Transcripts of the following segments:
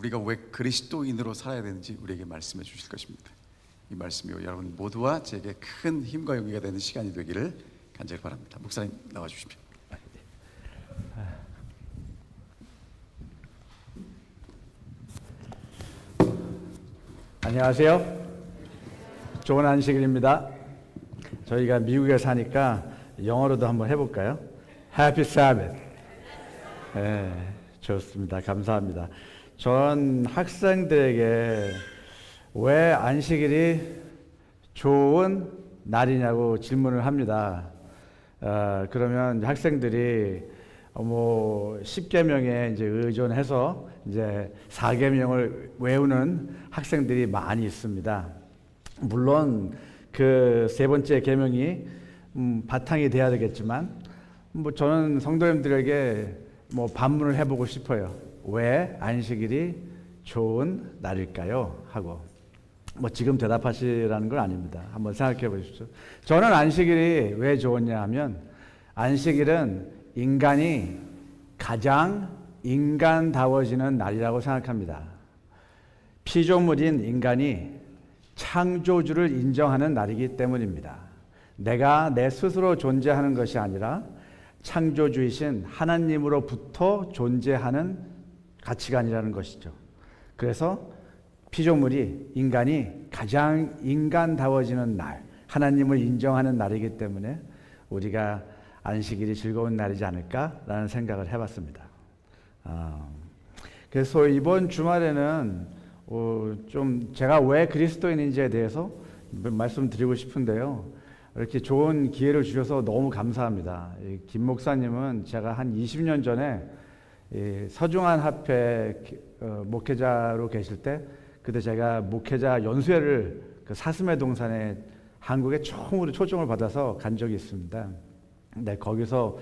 우리가 왜 그리스도인으로 살아야 되는지 우리에게 말씀해 주실 것입니다. 이 말씀이 여러분 모두와 제게 큰 힘과 용기가 되는 시간이 되기를 간절히 바랍니다. 목사님 나와 주십시오. 안녕하세요. 좋은 안식일입니다. 저희가 미국에 사니까 영어로도 한번 해볼까요? Happy Sabbath. 네, 좋습니다. 감사합니다. 전 학생들에게 왜 안식일이 좋은 날이냐고 질문을 합니다. 그러면 학생들이 뭐 10계명에 이제 의존해서 이제 4계명을 외우는 학생들이 많이 있습니다. 물론 그 세 번째 계명이 바탕이 돼야 되겠지만 뭐 저는 성도님들에게 뭐 반문을 해보고 싶어요. 왜 안식일이 좋은 날일까요? 하고 뭐 지금 대답하시라는 건 아닙니다. 한번 생각해 보십시오. 저는 안식일이 왜 좋냐 하면 안식일은 인간이 가장 인간다워지는 날이라고 생각합니다. 피조물인 인간이 창조주를 인정하는 날이기 때문입니다. 내가 내 스스로 존재하는 것이 아니라 창조주이신 하나님으로부터 존재하는 가치관이라는 것이죠. 그래서 피조물이 인간이 가장 인간다워지는 날, 하나님을 인정하는 날이기 때문에 우리가 안식일이 즐거운 날이지 않을까라는 생각을 해봤습니다. 그래서 이번 주말에는 좀 제가 왜 그리스도인인지에 대해서 말씀드리고 싶은데요. 이렇게 좋은 기회를 주셔서 너무 감사합니다. 김 목사님은 제가 한 20년 전에 서중한 합회 목회자로 계실 때 그때 제가 목회자 연수회를 그 사슴의 동산에 한국에 처음으로 초청을 받아서 간 적이 있습니다. 네, 거기서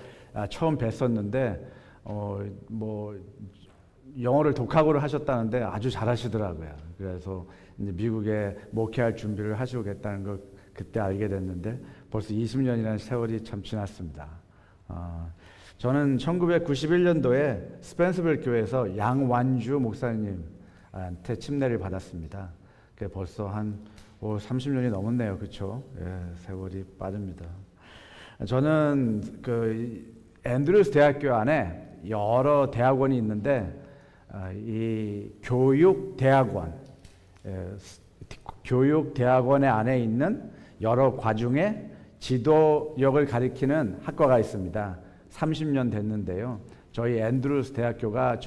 처음 뵀었는데 뭐 영어를 독학으로 하셨다는데 아주 잘하시더라고요. 그래서 이제 미국에 목회할 준비를 하시고 계셨다는 걸 그때 알게 됐는데 벌써 20년이라는 세월이 참 지났습니다. 저는 1991년도에 스펜서빌 교회에서 양완주 목사님한테 침례를 받았습니다. 그게 벌써 한 30년이 넘었네요. 그렇죠? 예, 세월이 빠릅니다. 저는 그 앤드루스 대학교 안에 여러 대학원이 있는데 이 교육대학원의 안에 있는 여러 과중에 지도력을 가리키는 학과가 있습니다. 30년 됐는데요. 저희 앤드루스 대학교가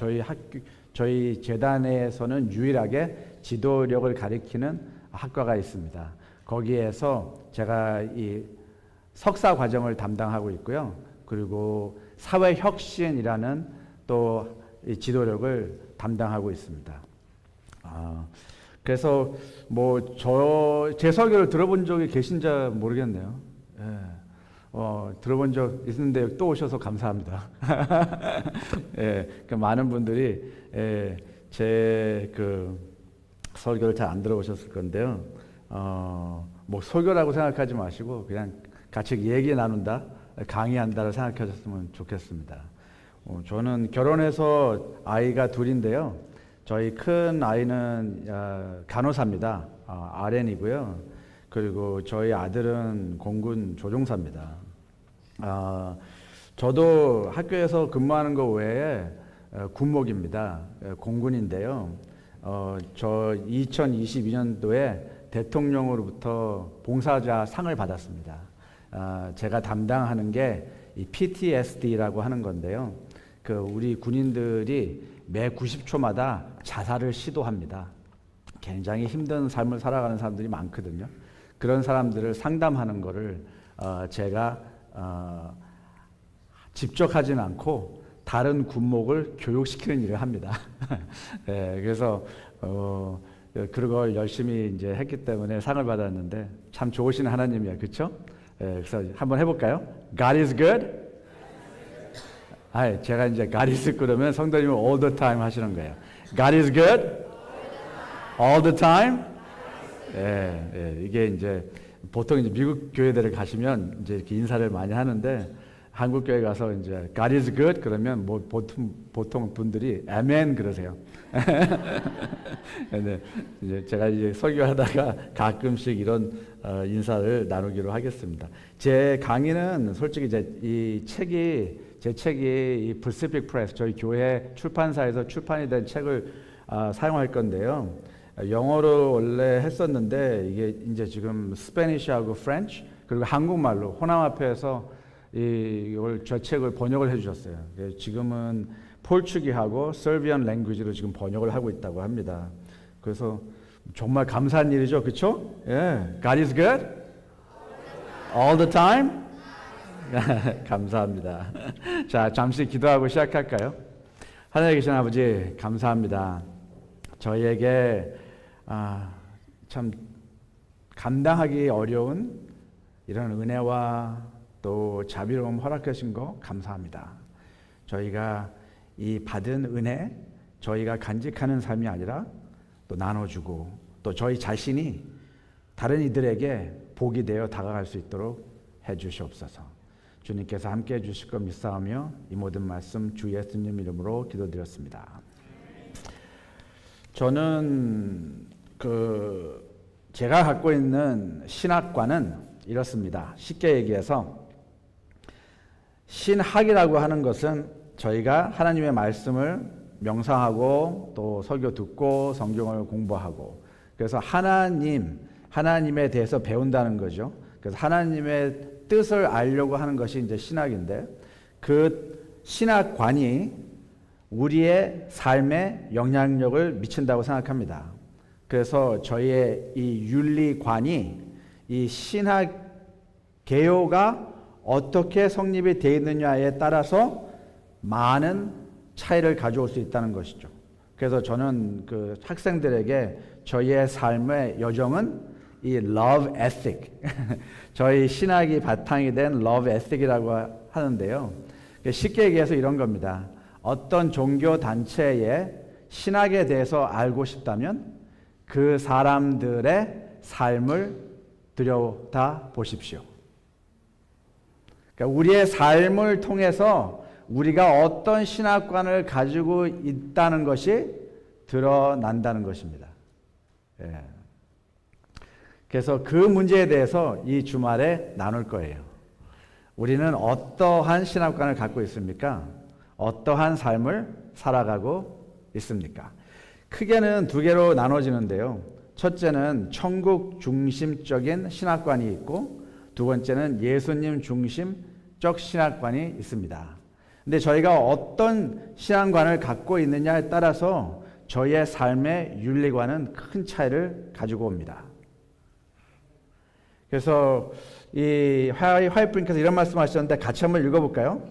저희 재단에서는 유일하게 지도력을 가리키는 학과가 있습니다. 거기에서 제가 이 석사 과정을 담당하고 있고요. 그리고 사회혁신이라는 또 이 지도력을 담당하고 있습니다. 그래서 뭐 제 설교를 들어본 적이 계신지 모르겠네요. 예. 들어본 적 있는데 또 오셔서 감사합니다. 예, 그 많은 분들이 제 그 설교를 잘 안 들어보셨을 건데요. 뭐 설교라고 생각하지 마시고 그냥 같이 얘기 나눈다, 강의한다를 생각하셨으면 좋겠습니다. 저는 결혼해서 아이가 둘인데요. 저희 큰 아이는 간호사입니다. RN이고요. 그리고 저희 아들은 공군 조종사입니다. 저도 학교에서 근무하는 거 외에 군목입니다. 공군인데요. 저 2022년도에 대통령으로부터 봉사자 상을 받았습니다. 제가 담당하는 게 이 PTSD라고 하는 건데요. 그 우리 군인들이 매 90초마다 자살을 시도합니다. 굉장히 힘든 삶을 살아가는 사람들이 많거든요. 그런 사람들을 상담하는 거를 제가 직접 하지는 않고 다른 군목을 교육시키는 일을 합니다. 네, 그래서 그걸 열심히 이제 했기 때문에 상을 받았는데 참 좋으신 하나님이에요, 그렇죠? 네, 그래서 한번 해볼까요? God is good. 제가 이제 God is good 그러면 성도님은 all the time 하시는 거예요. God is good. All the time. 이게 이제 보통 이제 미국 교회들을 가시면 이제 이렇게 인사를 많이 하는데 한국 교회 가서 이제 God is good 그러면 뭐 보통 분들이 아멘 그러세요. 네, 이제 제가 이제 설교하다가 가끔씩 이런 인사를 나누기로 하겠습니다. 제 강의는 솔직히 제 책이 이 Pacific Press 저희 교회 출판사에서 출판이 된 책을 사용할 건데요. 영어로 원래 했었는데 이게 이제 지금 스페니쉬하고 프렌치 그리고 한국말로 호남앞에서 이걸 저 책을 번역을 해주셨어요. 지금은 포르투기하고 서비안 랭귀지로 지금 번역을 하고 있다고 합니다. 그래서 정말 감사한 일이죠, 그렇죠? 예, God is good all the time. 감사합니다. 자, 잠시 기도하고 시작할까요? 하늘에 계신 아버지 감사합니다. 저희에게 참 감당하기 어려운 이런 은혜와 또 자비로움 허락하신 거 감사합니다. 저희가 이 받은 은혜 저희가 간직하는 삶이 아니라 또 나눠주고 또 저희 자신이 다른 이들에게 복이 되어 다가갈 수 있도록 해주시옵소서. 주님께서 함께해 주실 것 믿사오며 이 모든 말씀 주 예수님 이름으로 기도드렸습니다. 저는 제가 갖고 있는 신학관은 이렇습니다. 쉽게 얘기해서 신학이라고 하는 것은 저희가 하나님의 말씀을 명상하고 또 설교 듣고 성경을 공부하고 그래서 하나님에 대해서 배운다는 거죠. 그래서 하나님의 뜻을 알려고 하는 것이 이제 신학인데 그 신학관이 우리의 삶에 영향력을 미친다고 생각합니다. 그래서 저희의 이 윤리관이 이 신학 개요가 어떻게 성립이 되어 있느냐에 따라서 많은 차이를 가져올 수 있다는 것이죠. 그래서 저는 그 학생들에게 저희의 삶의 여정은 이 love ethic, 저희 신학이 바탕이 된 love ethic이라고 하는데요. 쉽게 얘기해서 이런 겁니다. 어떤 종교 단체의 신학에 대해서 알고 싶다면 그 사람들의 삶을 들여다 보십시오. 그러니까 우리의 삶을 통해서 우리가 어떤 신학관을 가지고 있다는 것이 드러난다는 것입니다. 예. 그래서 그 문제에 대해서 이 주말에 나눌 거예요. 우리는 어떠한 신학관을 갖고 있습니까? 어떠한 삶을 살아가고 있습니까? 크게는 두 개로 나눠지는데요. 첫째는 천국 중심적인 신학관이 있고 두 번째는 예수님 중심적 신학관이 있습니다. 근데 저희가 어떤 신앙관을 갖고 있느냐에 따라서 저희의 삶의 윤리관은 큰 차이를 가지고 옵니다. 그래서 이 화이트님께서 이런 말씀하셨는데 같이 한번 읽어볼까요?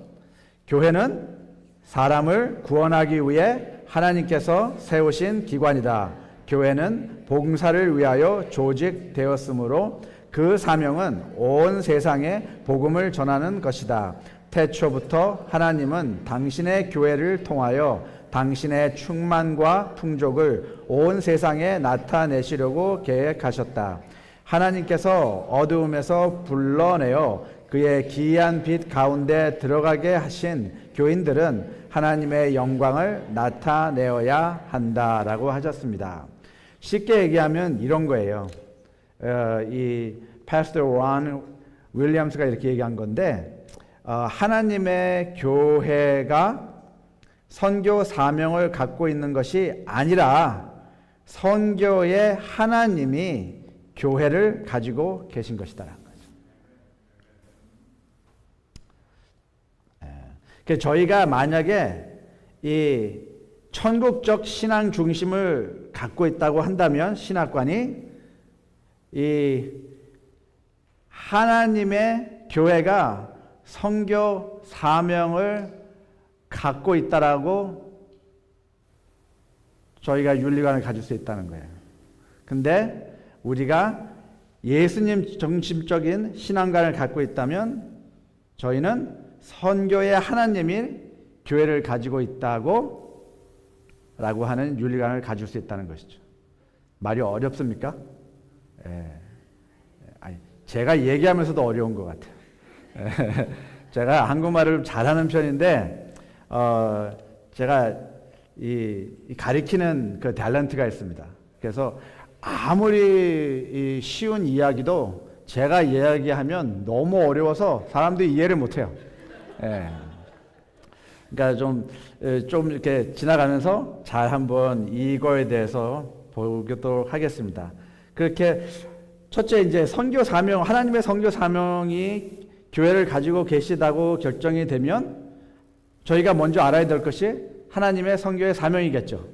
교회는 사람을 구원하기 위해 하나님께서 세우신 기관이다. 교회는 봉사를 위하여 조직되었으므로 그 사명은 온 세상에 복음을 전하는 것이다. 태초부터 하나님은 당신의 교회를 통하여 당신의 충만과 풍족을 온 세상에 나타내시려고 계획하셨다. 하나님께서 어두움에서 불러내어 그의 기이한 빛 가운데 들어가게 하신 교인들은 하나님의 영광을 나타내어야 한다라고 하셨습니다. 쉽게 얘기하면 이런 거예요. 이 패스터 론 윌리엄스가 이렇게 얘기한 건데 하나님의 교회가 선교 사명을 갖고 있는 것이 아니라 선교의 하나님이 교회를 가지고 계신 것이다라는 거죠. 그래서 저희가 만약에 이 천국적 신앙 중심을 갖고 있다고 한다면 신학관이 이 하나님의 교회가 선교 사명을 갖고 있다라고 저희가 윤리관을 가질 수 있다는 거예요. 근데 우리가 예수님 중심적인 신앙관을 갖고 있다면 저희는 선교의 하나님이 교회를 가지고 있다고 라고 하는 윤리관을 가질 수 있다는 것이죠. 말이 어렵습니까? 아니, 제가 얘기하면서도 어려운 것 같아요. 제가 한국말을 잘하는 편인데 제가 이 가리키는 그 탤런트가 있습니다. 그래서 아무리 이 쉬운 이야기도 제가 이야기하면 너무 어려워서 사람들이 이해를 못해요. 예. 그러니까 좀 이렇게 지나가면서 잘 한번 이거에 대해서 보도록 하겠습니다. 그렇게 첫째 이제 선교 사명, 하나님의 선교 사명이 교회를 가지고 계시다고 결정이 되면 저희가 먼저 알아야 될 것이 하나님의 선교의 사명이겠죠.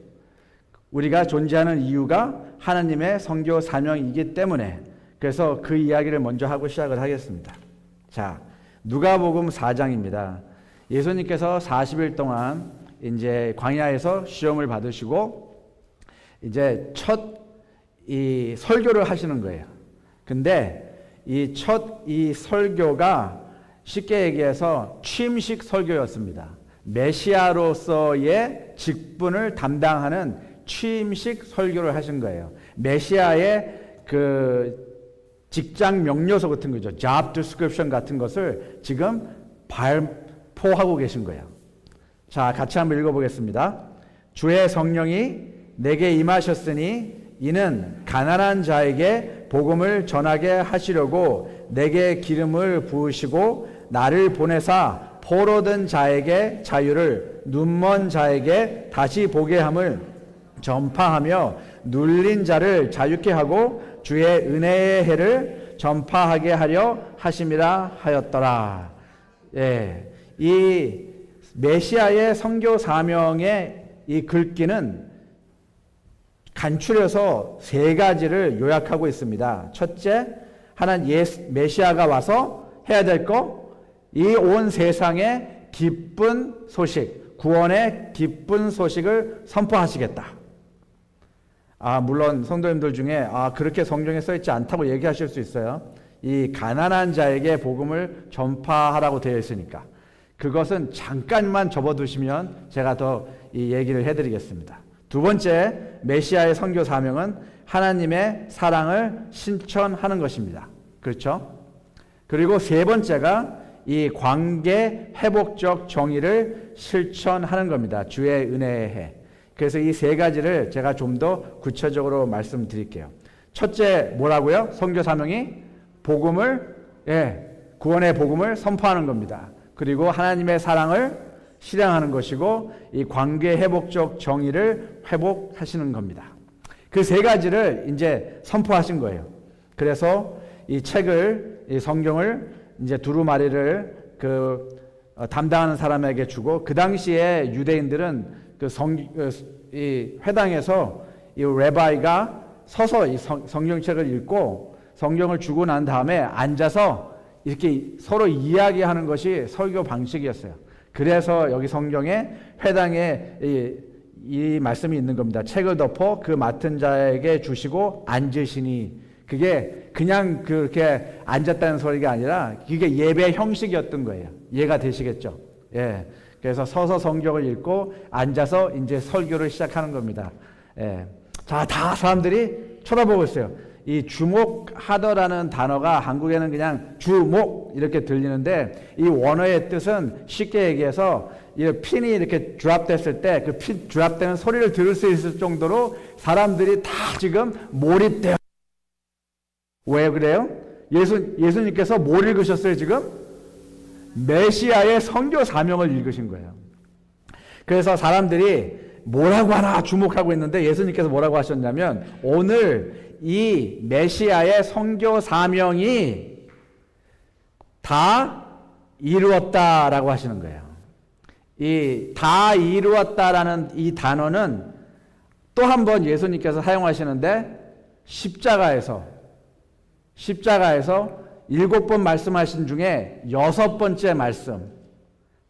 우리가 존재하는 이유가 하나님의 선교 사명이기 때문에 그래서 그 이야기를 먼저 하고 시작을 하겠습니다. 자, 누가복음 4장입니다. 예수님께서 40일 동안 이제 광야에서 시험을 받으시고 이제 첫 이 설교를 하시는 거예요. 근데 이 첫 이 설교가 쉽게 얘기해서 취임식 설교였습니다. 메시아로서의 직분을 담당하는 취임식 설교를 하신 거예요. 메시아의 그 직장 명료서 같은 거죠. job description 같은 것을 지금 발포하고 계신 거예요. 자, 같이 한번 읽어보겠습니다. 주의 성령이 내게 임하셨으니 이는 가난한 자에게 복음을 전하게 하시려고 내게 기름을 부으시고 나를 보내사 포로된 자에게 자유를 눈먼 자에게 다시 보게 함을 전파하며 눌린 자를 자유케 하고 주의 은혜의 해를 전파하게 하려 하심이라 하였더라. 예, 이 메시아의 선교 사명의 이 글귀는 간추려서 세 가지를 요약하고 있습니다. 첫째, 메시아가 와서 해야 될 거, 이 온 세상에 기쁜 소식, 구원의 기쁜 소식을 선포하시겠다. 물론 성도님들 중에 그렇게 성경에 써 있지 않다고 얘기하실 수 있어요. 이 가난한 자에게 복음을 전파하라고 되어 있으니까 그것은 잠깐만 접어두시면 제가 더 이 얘기를 해드리겠습니다. 두 번째, 메시아의 선교 사명은 하나님의 사랑을 실천하는 것입니다. 그렇죠? 그리고 세 번째가 이 관계 회복적 정의를 실천하는 겁니다. 주의 은혜의 해. 그래서 이 세 가지를 제가 좀 더 구체적으로 말씀드릴게요. 첫째 뭐라고요? 선교 사명이 복음을 구원의 복음을 선포하는 겁니다. 그리고 하나님의 사랑을 실행하는 것이고 이 관계 회복적 정의를 회복하시는 겁니다. 그 세 가지를 이제 선포하신 거예요. 그래서 이 책을 이 성경을 이제 두루마리를 담당하는 사람에게 주고 그 당시에 유대인들은 이 회당에서 이 레바이가 서서 이 성경책을 읽고 성경을 주고 난 다음에 앉아서 이렇게 서로 이야기하는 것이 설교 방식이었어요. 그래서 여기 성경에 회당에 이 말씀이 있는 겁니다. 책을 덮어 그 맡은 자에게 주시고 앉으시니 그게 그냥 그렇게 앉았다는 소리가 아니라 그게 예배 형식이었던 거예요. 이해가 되시겠죠? 예. 그래서 서서 성경을 읽고 앉아서 이제 설교를 시작하는 겁니다. 예. 자, 다 사람들이 쳐다보고 있어요. 이 주목하더라는 단어가 한국에는 그냥 주목 이렇게 들리는데 이 원어의 뜻은 쉽게 얘기해서 이 핀이 이렇게 드랍됐을 때 그 핀 드랍되는 소리를 들을 수 있을 정도로 사람들이 다 지금 몰입돼요. 왜 그래요? 예수님께서 뭘 읽으셨어요 지금? 메시아의 선교 사명을 읽으신 거예요. 그래서 사람들이 뭐라고 하나 주목하고 있는데 예수님께서 뭐라고 하셨냐면 오늘 이 메시아의 선교 사명이 다 이루었다라고 하시는 거예요. 이 다 이루었다라는 이 단어는 또 한 번 예수님께서 사용하시는데 십자가에서 7번 말씀하신 중에 6번째 말씀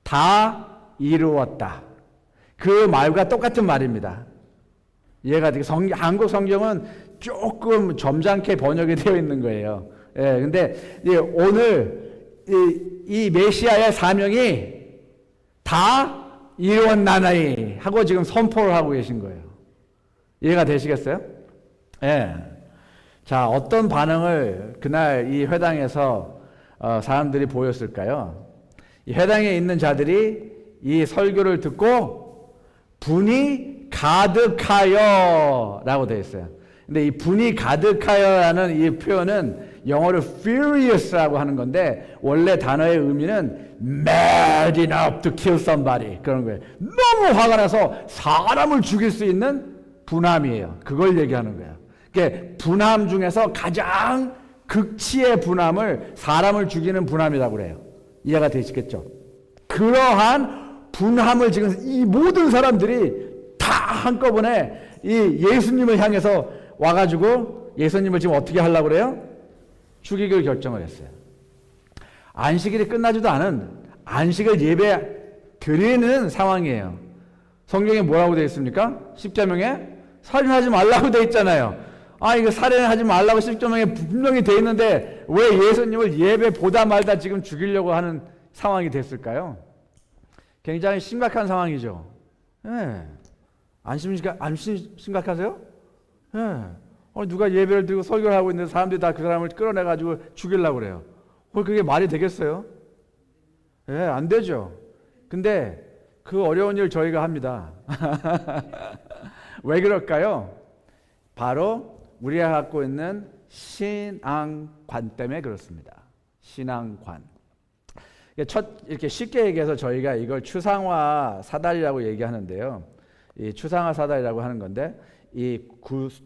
다 이루었다. 그 말과 똑같은 말입니다. 이해가 되게 한국 성경은 조금 점잖게 번역이 되어 있는 거예요. 예, 근데 오늘 이 메시아의 사명이 다 이루었나니 하고 지금 선포를 하고 계신 거예요. 이해가 되시겠어요? 예. 자, 어떤 반응을 그날 이 회당에서 사람들이 보였을까요? 이 회당에 있는 자들이 이 설교를 듣고 분이 가득하여 라고 되어 있어요. 근데 이 분이 가득하여라는 이 표현은 영어로 furious라고 하는 건데 원래 단어의 의미는 mad enough to kill somebody 그런 거예요. 너무 화가 나서 사람을 죽일 수 있는 분함이에요. 그걸 얘기하는 거예요. 그러니까 분함 중에서 가장 극치의 분함을 사람을 죽이는 분함이라고 그래요. 이해가 되시겠죠? 그러한 분함을 지금 이 모든 사람들이 다 한꺼번에 이 예수님을 향해서 와가지고 예수님을 지금 어떻게 하려고 그래요? 죽이기를 결정을 했어요. 안식일이 끝나지도 않은 안식을 예배 드리는 상황이에요. 성경에 뭐라고 되어 있습니까? 십계명에 살인하지 말라고 되어 있잖아요. 아, 이거 살인하지 말라고 십계명에 분명히 되어 있는데 왜 예수님을 예배 보다 말다 지금 죽이려고 하는 상황이 됐을까요? 굉장히 심각한 상황이죠. 예. 안 심각하세요? 예. 누가 예배를 드리고 설교를 하고 있는데 사람들이 다 그 사람을 끌어내가지고 죽이려고 그래요. 그게 말이 되겠어요? 예, 안 되죠. 근데 그 어려운 일 저희가 합니다. 왜 그럴까요? 바로 우리가 갖고 있는 신앙관 때문에 그렇습니다. 신앙관. 이렇게 쉽게 얘기해서 저희가 이걸 추상화 사달이라고 얘기하는데요. 이 추상화 사달이라고 하는 건데 이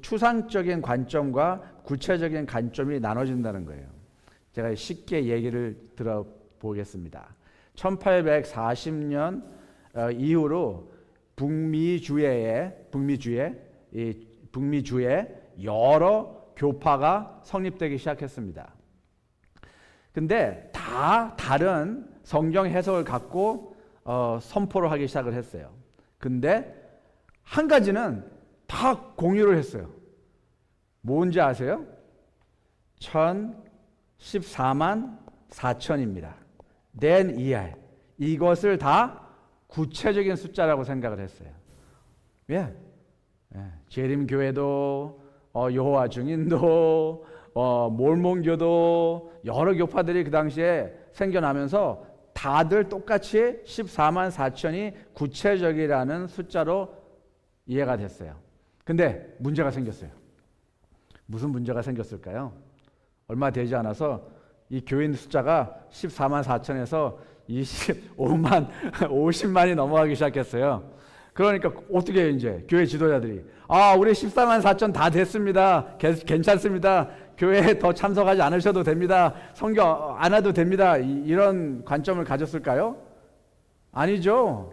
추상적인 관점과 구체적인 관점이 나눠진다는 거예요. 제가 쉽게 얘기를 들어보겠습니다. 1840년 이후로 북미주에 여러 교파가 성립되기 시작했습니다. 근데 다 다른 성경 해석을 갖고 선포를 하기 시작을 했어요. 근데 한 가지는 다 공유를 했어요. 뭔지 아세요? 14만 4천입니다. 낸 이하에. 이것을 다 구체적인 숫자라고 생각을 했어요. 예. 재림 교회도 여호와 증인도 몰몬교도 여러 교파들이 그 당시에 생겨나면서 다들 똑같이 14만 4천이 구체적이라는 숫자로 이해가 됐어요. 근데 문제가 생겼어요. 무슨 문제가 생겼을까요? 얼마 되지 않아서 이 교인 숫자가 14만 4천에서 25만, 50만이 넘어가기 시작했어요. 그러니까 어떻게 해요, 이제 교회 지도자들이 우리 14만 4천 다 됐습니다. 괜찮습니다. 교회에 더 참석하지 않으셔도 됩니다. 성경 안 해도 됩니다. 이런 관점을 가졌을까요? 아니죠.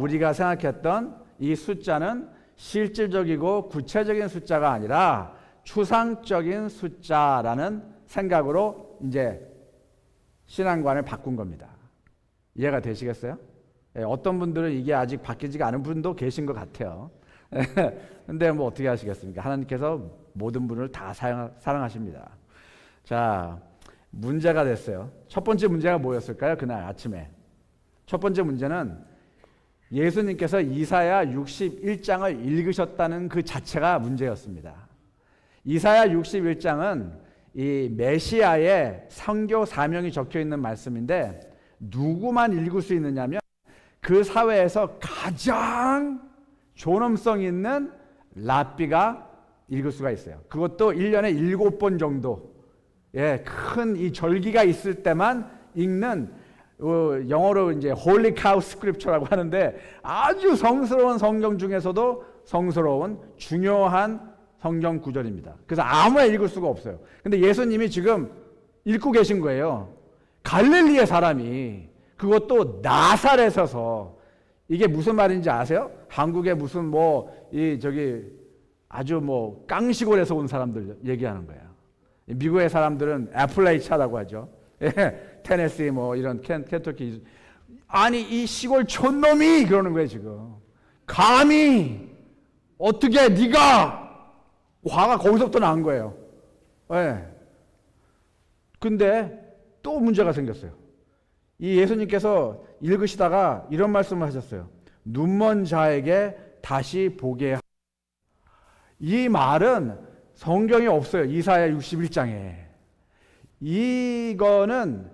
우리가 생각했던 이 숫자는 실질적이고 구체적인 숫자가 아니라 추상적인 숫자라는 생각으로 이제 신앙관을 바꾼 겁니다. 이해가 되시겠어요? 어떤 분들은 이게 아직 바뀌지가 않은 분도 계신 것 같아요. 근데 뭐 어떻게 하시겠습니까? 하나님께서 모든 분을 다 사랑하십니다. 자, 문제가 됐어요. 첫 번째 문제가 뭐였을까요? 그날 아침에. 첫 번째 문제는 예수님께서 이사야 61장을 읽으셨다는 그 자체가 문제였습니다. 이사야 61장은 이 메시아의 선교 사명이 적혀 있는 말씀인데 누구만 읽을 수 있느냐면 그 사회에서 가장 존엄성 있는 랍비가 읽을 수가 있어요. 그것도 1년에 7번 정도 큰 이 절기가 있을 때만 읽는 영어로 이제 Holy Cow Scripture라고 하는데 아주 성스러운 성경 중에서도 성스러운 중요한 성경 구절입니다. 그래서 아무나 읽을 수가 없어요. 근데 예수님이 지금 읽고 계신 거예요. 갈릴리의 사람이 그것도 나사렛에서 이게 무슨 말인지 아세요? 한국에 무슨 아주 깡시골에서 온 사람들 얘기하는 거예요. 미국의 사람들은 애플레이차라고 하죠. 테네시 이런 켄터키. 아니 이 시골 촌놈이 그러는 거예요 지금. 감히 어떻게 네가 화가 거기서부터 난 거예요. 근데 또 문제가 생겼어요. 이 예수님께서 읽으시다가 이런 말씀을 하셨어요. 눈먼 자에게 다시 보게 하라. 이 말은 성경에 없어요. 이사야 61장에. 이거는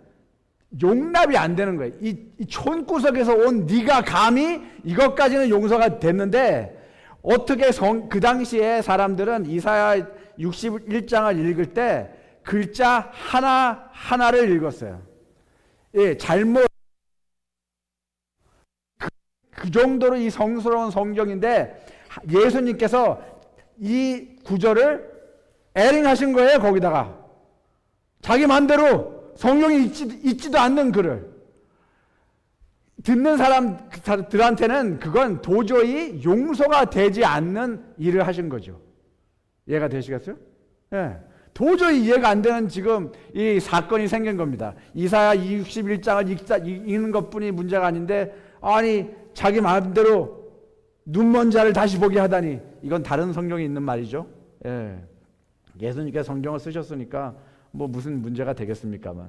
용납이 안 되는 거예요. 이 촌구석에서 온 네가 감히 이것까지는 용서가 됐는데 어떻게 그 당시에 사람들은 이사야 61장을 읽을 때 글자 하나하나를 읽었어요. 예, 잘못 그 정도로 이 성스러운 성경인데 예수님께서 이 구절을 애링하신 거예요. 거기다가 자기 마음대로 성경이 있지도 않는 글을 듣는 사람들한테는 그건 도저히 용서가 되지 않는 일을 하신 거죠. 이해가 되시겠어요? 예. 도저히 이해가 안 되는 지금 이 사건이 생긴 겁니다. 이사야 61장을 읽는 것뿐이 문제가 아닌데 아니 자기 마음대로 눈먼 자를 다시 보게 하다니 이건 다른 성경에 있는 말이죠. 예. 예수님께서 성경을 쓰셨으니까 뭐 무슨 문제가 되겠습니까만.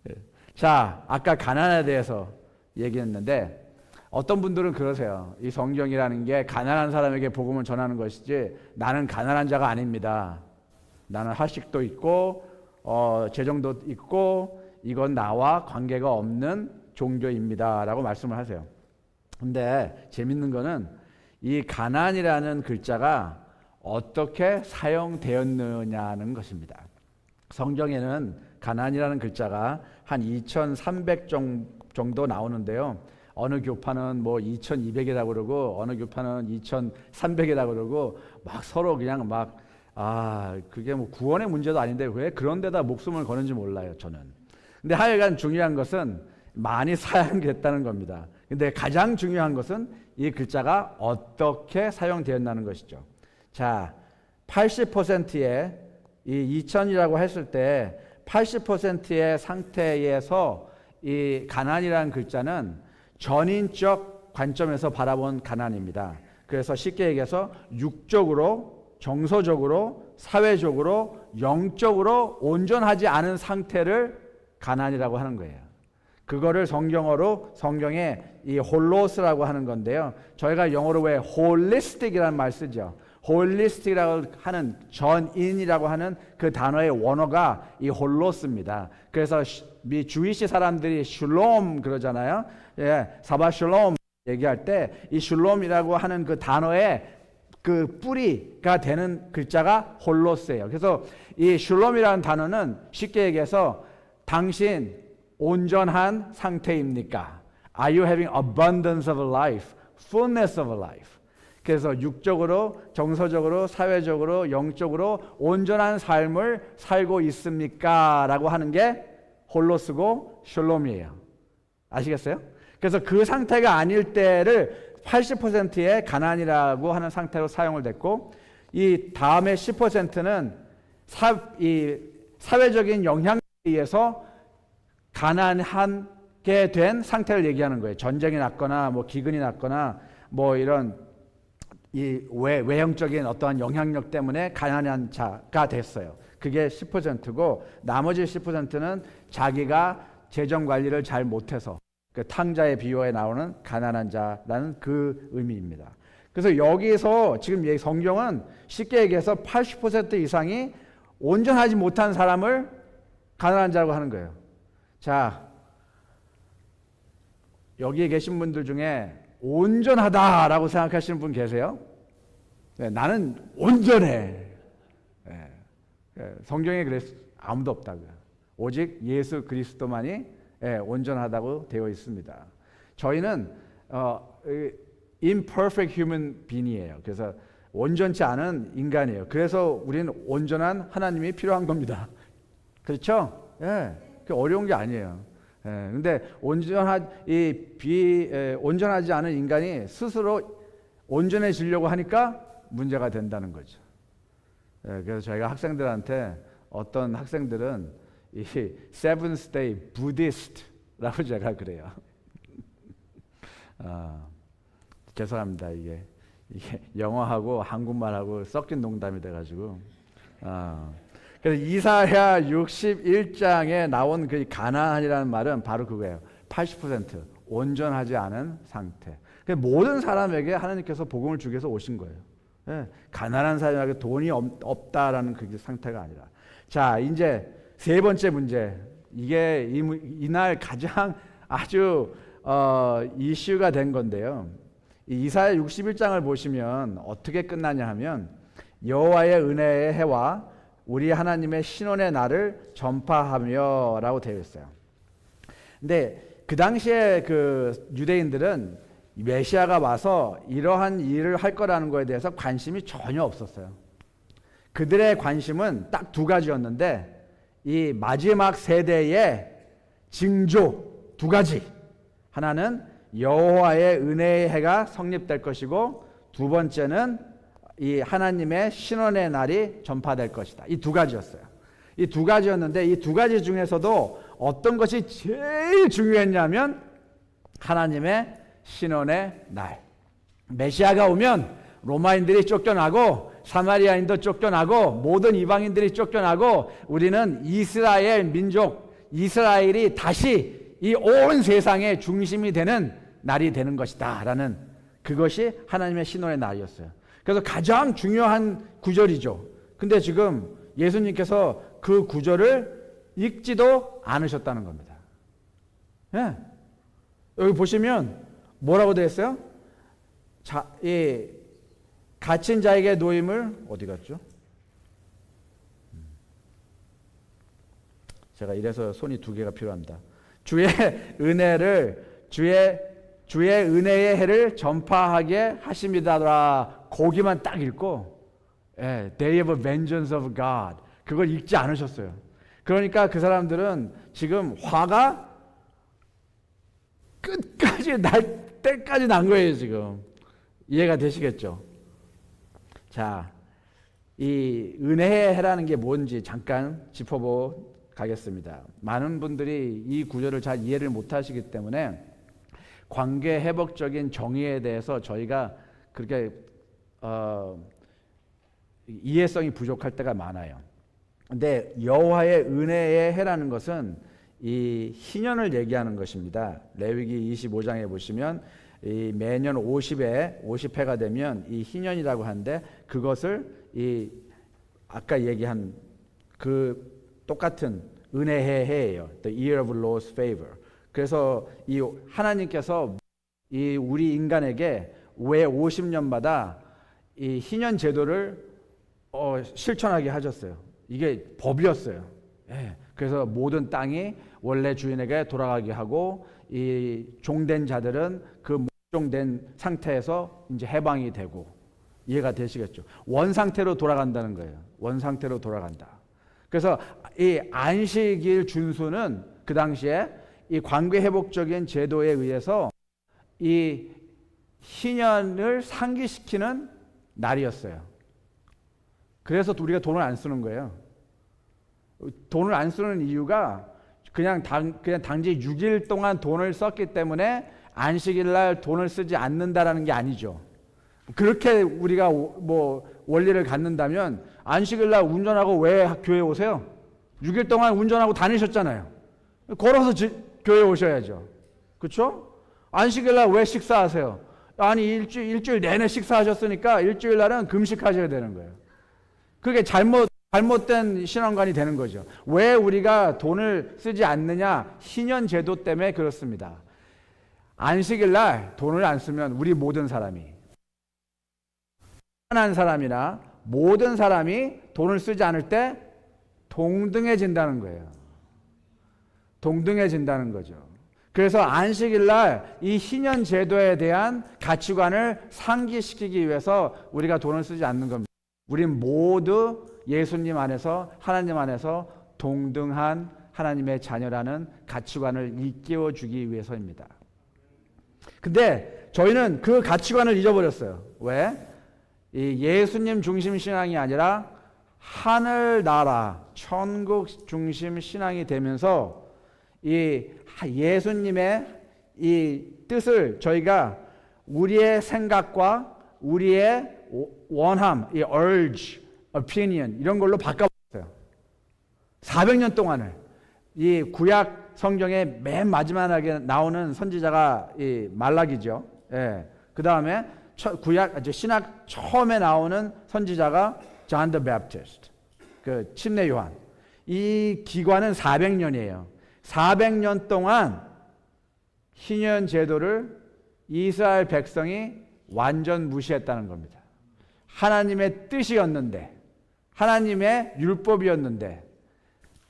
예. 자, 아까 가난에 대해서 얘기했는데 어떤 분들은 그러세요. 이 성경이라는 게 가난한 사람에게 복음을 전하는 것이지 나는 가난한 자가 아닙니다. 나는 학식도 있고 재정도 있고 이건 나와 관계가 없는 종교입니다 라고 말씀을 하세요. 근데 재밌는 거는 이 가난이라는 글자가 어떻게 사용되었느냐는 것입니다. 성경에는 가난이라는 글자가 한 2300 정도 나오는데요. 어느 교파는 뭐 2200이라고 그러고 어느 교파는 2300이라고 그러고 막 서로 그냥 막 그게 뭐 구원의 문제도 아닌데 왜 그런 데다 목숨을 거는지 몰라요, 저는. 근데 하여간 중요한 것은 많이 사용됐다는 겁니다. 근데 가장 중요한 것은 이 글자가 어떻게 사용되었다는 것이죠. 자, 80%의 이 2000이라고 했을 때 80%의 상태에서 이 가난이라는 글자는 전인적 관점에서 바라본 가난입니다. 그래서 쉽게 얘기해서 육적으로, 정서적으로, 사회적으로, 영적으로 온전하지 않은 상태를 가난이라고 하는 거예요. 그거를 성경어로 성경에 이 홀로스라고 하는 건데요. 저희가 영어로 왜 holistic이라는 말 쓰죠. holistic이라고 하는 전인이라고 하는 그 단어의 원어가 이 홀로스입니다. 그래서 미 주이시 사람들이 슐롬 그러잖아요. 예, 사바 슐롬 얘기할 때 이 슐롬이라고 하는 그 단어의 그 뿌리가 되는 글자가 홀로스예요. 그래서 이 슐롬이라는 단어는 쉽게 얘기해서 당신 온전한 상태입니까? Are you having abundance of life? Fullness of life? 그래서 육적으로, 정서적으로, 사회적으로, 영적으로 온전한 삶을 살고 있습니까? 라고 하는 게 홀로스고 슐롬이에요. 아시겠어요? 그래서 그 상태가 아닐 때를 80%의 가난이라고 하는 상태로 사용을 됐고 이 다음에 10%는 사회적인 영향에 의해서 가난하게 된 상태를 얘기하는 거예요. 전쟁이 났거나 뭐 기근이 났거나 뭐 이런 이 외형적인 어떠한 영향력 때문에 가난한 자가 됐어요. 그게 10%고 나머지 10%는 자기가 재정 관리를 잘 못해서 그 탕자의 비유에 나오는 가난한 자라는 그 의미입니다. 그래서 여기서 지금 성경은 쉽게 얘기해서 80% 이상이 온전하지 못한 사람을 가난한 자라고 하는 거예요. 자, 여기에 계신 분들 중에 온전하다라고 생각하시는 분 계세요? 네, 나는 온전해. 네, 성경에 그래서 아무도 없다고요. 오직 예수 그리스도만이 온전하다고 되어 있습니다. 저희는 imperfect human being이에요. 그래서 온전치 않은 인간이에요. 그래서 우리는 온전한 하나님이 필요한 겁니다. 그렇죠? 예, 그 어려운 게 아니에요. 근데 온전하지 않은 인간이 스스로 온전해지려고 하니까 문제가 된다는 거죠. 그래서 저희가 학생들한테 어떤 학생들은 이 Seventh Day Buddhist라고 제가 그래요. 죄송합니다. 이게 영어하고 한국말하고 섞인 농담이 돼가지고. 그래서 이사야 61장에 나온 그 가난이라는 말은 바로 그거예요. 80% 온전하지 않은 상태. 모든 사람에게 하나님께서 복음을 주기 위해서 오신 거예요. 가난한 사람에게 돈이 없다라는 그 상태가 아니라. 자, 이제 세 번째 문제 이게 이날 가장 아주 이슈가 된 건데요. 이 이사야 61장을 보시면 어떻게 끝나냐 하면 여호와의 은혜의 해와 우리 하나님의 신원의 날을 전파하며라고 되어 있어요. 근데 그 당시에 그 유대인들은 메시아가 와서 이러한 일을 할 거라는 거에 대해서 관심이 전혀 없었어요. 그들의 관심은 딱 두 가지였는데 이 마지막 세대의 징조 두 가지. 하나는 여호와의 은혜의 해가 성립될 것이고 두 번째는 이 하나님의 신원의 날이 전파될 것이다. 이 두 가지였어요. 이 두 가지였는데 이 두 가지 중에서도 어떤 것이 제일 중요했냐면 하나님의 신원의 날. 메시아가 오면 로마인들이 쫓겨나고 사마리아인도 쫓겨나고 모든 이방인들이 쫓겨나고 우리는 이스라엘 민족, 이스라엘이 다시 이 온 세상의 중심이 되는 날이 되는 것이다 라는 그것이 하나님의 신원의 날이었어요. 그래서 가장 중요한 구절이죠. 근데 지금 예수님께서 그 구절을 읽지도 않으셨다는 겁니다. 예. 여기 보시면 뭐라고 되어 있어요? 이 갇힌 자에게 노임을 어디 갔죠? 제가 이래서 손이 두 개가 필요합니다. 주의 은혜의 해를 전파하게 하십니다라. 거기만 딱 읽고 Day of Vengeance of God 그걸 읽지 않으셨어요. 그러니까 그 사람들은 지금 화가 끝까지 날 때까지 난 거예요. 지금 이해가 되시겠죠? 자, 이 은혜의 해라는 게 뭔지 잠깐 짚어보고 가겠습니다. 많은 분들이 이 구절을 잘 이해를 못하시기 때문에 관계 회복적인 정의에 대해서 저희가 그렇게 이해성이 부족할 때가 많아요. 근데 여호와의 은혜의 해라는 것은 이 희년을 얘기하는 것입니다. 레위기 25장에 보시면 이 매년 50회가 되면 이 희년이라고 하는데 그것을 이 아까 얘기한 그 똑같은 은혜의 해예요. The year of Lord's favor. 그래서 이 하나님께서 이 우리 인간에게 왜 50년마다 이 희년 제도를 실천하게 하셨어요. 이게 법이었어요. 예. 그래서 모든 땅이 원래 주인에게 돌아가게 하고 이 종된 자들은 그 종된 상태에서 이제 해방이 되고 이해가 되시겠죠? 원 상태로 돌아간다는 거예요. 원 상태로 돌아간다. 그래서 이 안식일 준수는 그 당시에 이 관계 회복적인 제도에 의해서 이 희년을 상기시키는 날이었어요. 그래서 우리가 돈을 안 쓰는 거예요. 돈을 안 쓰는 이유가 그냥 단지 6일 동안 돈을 썼기 때문에 안식일 날 돈을 쓰지 않는다라는 게 아니죠. 그렇게 우리가 뭐 원리를 갖는다면 안식일 날 운전하고 왜 교회 오세요? 6일 동안 운전하고 다니셨잖아요. 걸어서 교회 오셔야죠. 그렇죠? 안식일 날 왜 식사하세요? 아니 일주일 내내 식사하셨으니까 일주일 날은 금식하셔야 되는 거예요. 그게 잘못된 신앙관이 되는 거죠. 왜 우리가 돈을 쓰지 않느냐? 희년 제도 때문에 그렇습니다. 안식일 날 돈을 안 쓰면 우리 모든 사람이 편한 사람이나 모든 사람이 돈을 쓰지 않을 때 동등해진다는 거예요. 동등해진다는 거죠. 그래서 안식일 날 이 희년 제도에 대한 가치관을 상기시키기 위해서 우리가 돈을 쓰지 않는 겁니다. 우린 모두 예수님 안에서 하나님 안에서 동등한 하나님의 자녀라는 가치관을 일깨워 주기 위해서입니다. 근데 저희는 그 가치관을 잊어버렸어요. 왜? 이 예수님 중심 신앙이 아니라 하늘나라 천국 중심 신앙이 되면서 이 예수님의 이 뜻을 저희가 우리의 생각과 우리의 원함, 이 urge, opinion 이런 걸로 바꿔봤어요. 400년 동안을 이 구약 성경의 맨 마지막에 나오는 선지자가 이 말라기죠. 예. 그 다음에 신약 처음에 나오는 선지자가 John the Baptist, 그 침례 요한. 이 기관은 400년이에요. 400년 동안 희년 제도를 이스라엘 백성이 완전 무시했다는 겁니다. 하나님의 뜻이었는데, 하나님의 율법이었는데,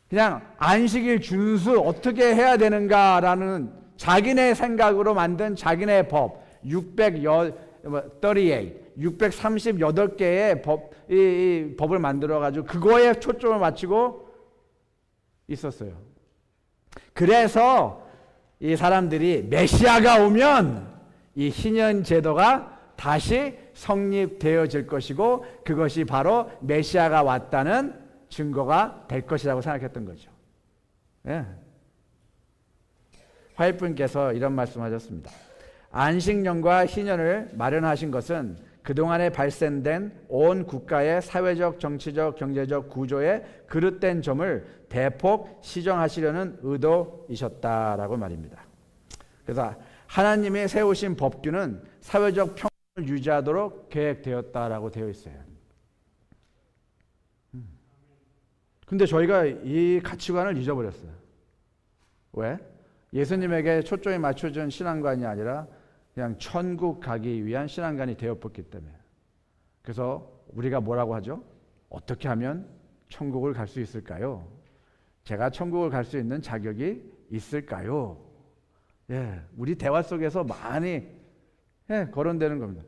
그냥 안식일 준수 어떻게 해야 되는가라는 자기네 생각으로 만든 자기네 법, 638개의 이 법을 만들어가지고 그거에 초점을 맞추고 있었어요. 그래서 이 사람들이 메시아가 오면 이 희년 제도가 다시 성립되어질 것이고 그것이 바로 메시아가 왔다는 증거가 될 것이라고 생각했던 거죠. 예. 화이트분께서 이런 말씀하셨습니다. 안식년과 희년을 마련하신 것은 그동안에 발생된 온 국가의 사회적, 정치적, 경제적 구조의 그릇된 점을 대폭 시정하시려는 의도이셨다라고 말입니다. 그래서 하나님이 세우신 법규는 사회적 평화를 유지하도록 계획되었다라고 되어 있어요. 근데 저희가 이 가치관을 잊어버렸어요. 왜? 예수님에게 초점이 맞춰진 신앙관이 아니라 그냥 천국 가기 위한 신앙관이 되어버렸기 때문에. 그래서 우리가 뭐라고 하죠? 어떻게 하면 천국을 갈 수 있을까요? 제가 천국을 갈 수 있는 자격이 있을까요? 예, 우리 대화 속에서 많이 거론되는 겁니다.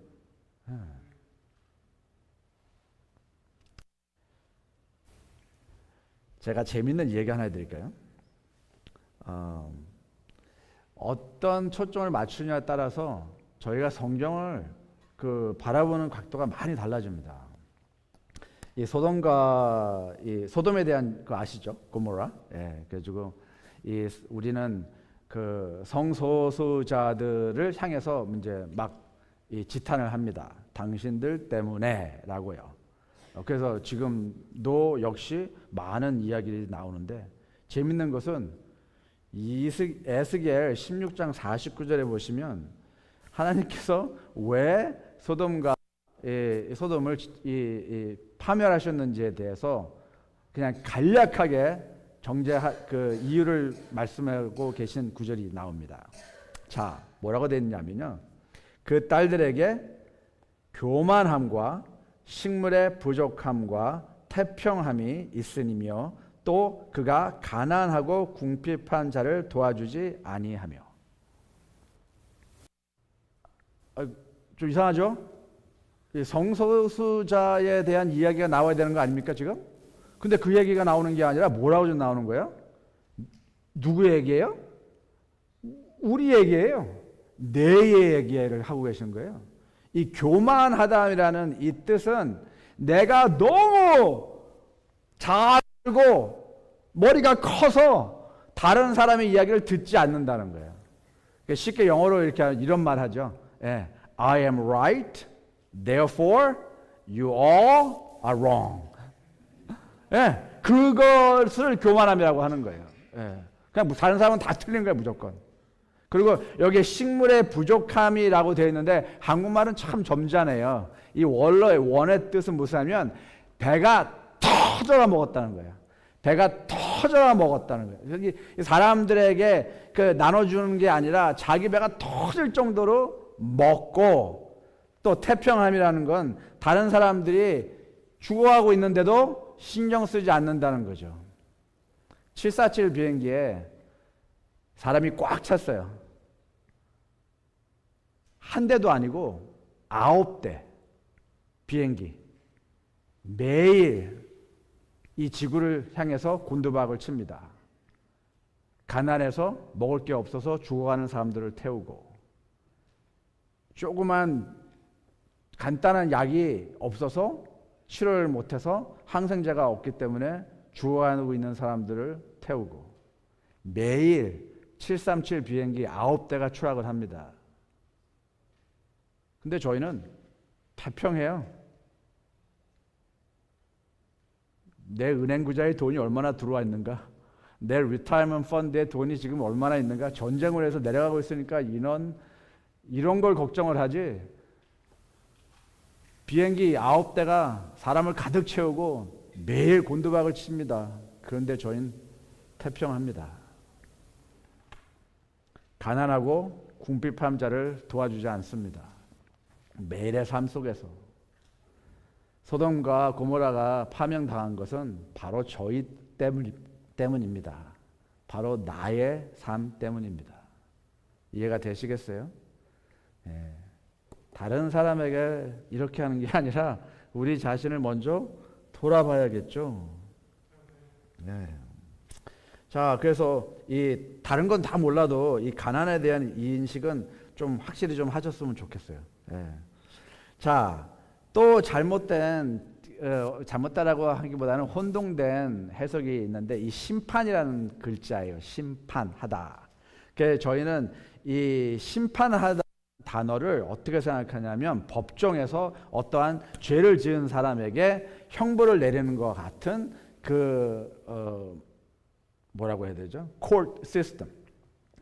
제가 재밌는 얘기 하나 해드릴까요? 어떤 초점을 맞추냐에 따라서 저희가 성경을 바라보는 각도가 많이 달라집니다. 이 소돔과 이 소돔에 대한 거 아시죠? 고모라. 예, 그래가지고 우리는 그 성소수자들을 향해서 이제 막 이 지탄을 합니다. 당신들 때문에라고요. 그래서 지금도 역시 많은 이야기들이 나오는데 재밌는 것은 에스겔 16장 49절에 보시면 하나님께서 왜 소돔을 파멸하셨는지에 대해서 그냥 간략하게 그 이유를 말씀하고 계신 구절이 나옵니다. 자, 뭐라고 되어 있냐면요. 그 딸들에게 교만함과 식물의 부족함과 태평함이 있으니며 또 그가 가난하고 궁핍한 자를 도와주지 아니하며. 좀 이상하죠? 성소수자에 대한 이야기가 나와야 되는 거 아닙니까 지금? 근데 그 얘기가 나오는 게 아니라 뭐라고 좀 나오는 거예요? 누구 얘기예요? 우리 얘기예요. 내 얘기를 하고 계신 거예요. 이 교만하다라는 이 뜻은 내가 너무 잘 알고 머리가 커서 다른 사람의 이야기를 듣지 않는다는 거예요. 쉽게 영어로 이런 말 하죠. 예, I am right, therefore you all are wrong. 예, 그것을 교만함이라고 하는 거예요. 예, 그냥 다른 사람은 다 틀린 거예요, 무조건. 그리고 여기에 식물의 부족함이라고 되어 있는데 한국말은 참 점잖아요. 이 원의 뜻은 무엇이냐면 배가 터져라 먹었다는 거예요. 배가 터져라 먹었다는 거예요. 여기 사람들에게 나눠주는 게 아니라 자기 배가 터질 정도로 먹고, 또 태평함이라는 건 다른 사람들이 죽어가고 있는데도 신경 쓰지 않는다는 거죠. 747 비행기에 사람이 꽉 찼어요. 한 대도 아니고 9대 비행기 매일 이 지구를 향해서 곤두박을 칩니다. 가난해서 먹을 게 없어서 죽어가는 사람들을 태우고, 조그만 간단한 약이 없어서 치료를 못해서 항생제가 없기 때문에 죽어가고 있는 사람들을 태우고, 매일 737 비행기 9대가 추락을 합니다. 근데 저희는 태평해요. 내 은행 구자에 돈이 얼마나 들어와 있는가, 내 리타이먼트 펀드에 돈이 지금 얼마나 있는가, 전쟁을 해서 내려가고 있으니까 이런 걸 걱정을 하지, 비행기 9대가 사람을 가득 채우고 매일 곤두박을 칩니다. 그런데 저희는 태평합니다. 가난하고 궁핍한 자를 도와주지 않습니다. 매일의 삶 속에서 소돔과 고모라가 파멸당한 것은 바로 저희 때문입니다. 바로 나의 삶 때문입니다. 이해가 되시겠어요? 예. 다른 사람에게 이렇게 하는 게 아니라 우리 자신을 먼저 돌아봐야겠죠. 예. 자, 그래서 이 다른 건 다 몰라도 이 가난에 대한 이 인식은 좀 확실히 좀 하셨으면 좋겠어요. 예. 자, 또 잘못다라고 하기보다는 혼동된 해석이 있는데 이 심판이라는 글자예요. 심판하다. 그래서 저희는 이 심판하다 단어를 어떻게 생각하냐면 법정에서 어떠한 죄를 지은 사람에게 형벌을 내리는 것 같은 뭐라고 해야 되죠? court system.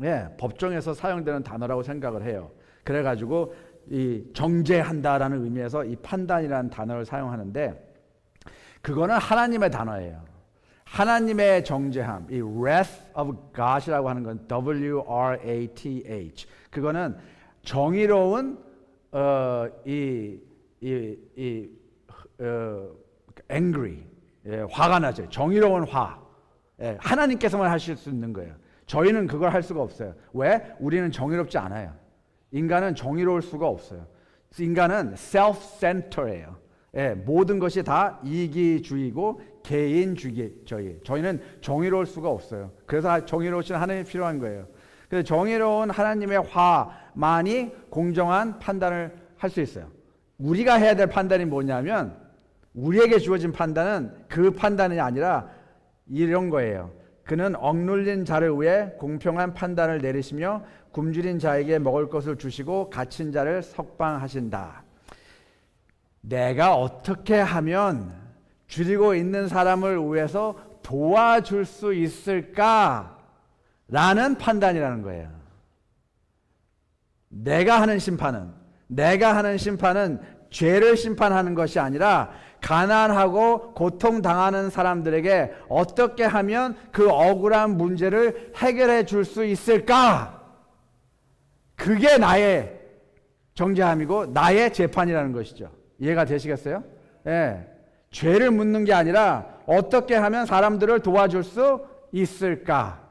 예, 법정에서 사용되는 단어라고 생각을 해요. 그래가지고 이 정죄한다라는 의미에서 이 판단이라는 단어를 사용하는데 그거는 하나님의 단어예요. 하나님의 정죄함, 이 wrath of God이라고 하는 건 W-R-A-T-H. 그거는 정의로운 angry, 예, 화가 나죠. 정의로운 화. 예, 하나님께서만 하실 수 있는 거예요. 저희는 그걸 할 수가 없어요. 왜? 우리는 정의롭지 않아요. 인간은 정의로울 수가 없어요. 인간은 self-centered예요. 예, 모든 것이 다 이기주의고 개인주의. 저희는 정의로울 수가 없어요. 그래서 정의로우신 하나님이 필요한 거예요. 그래서 정의로운 하나님의 화만이 공정한 판단을 할 수 있어요. 우리가 해야 될 판단이 뭐냐면 우리에게 주어진 판단은 그 판단이 아니라 이런 거예요. 그는 억눌린 자를 위해 공평한 판단을 내리시며 굶주린 자에게 먹을 것을 주시고 갇힌 자를 석방하신다. 내가 어떻게 하면 줄이고 있는 사람을 위해서 도와줄 수 있을까? 라는 판단이라는 거예요. 내가 하는 심판은 죄를 심판하는 것이 아니라 가난하고 고통당하는 사람들에게 어떻게 하면 그 억울한 문제를 해결해 줄 수 있을까? 그게 나의 정죄함이고 나의 재판이라는 것이죠. 이해가 되시겠어요? 예. 죄를 묻는 게 아니라 어떻게 하면 사람들을 도와줄 수 있을까?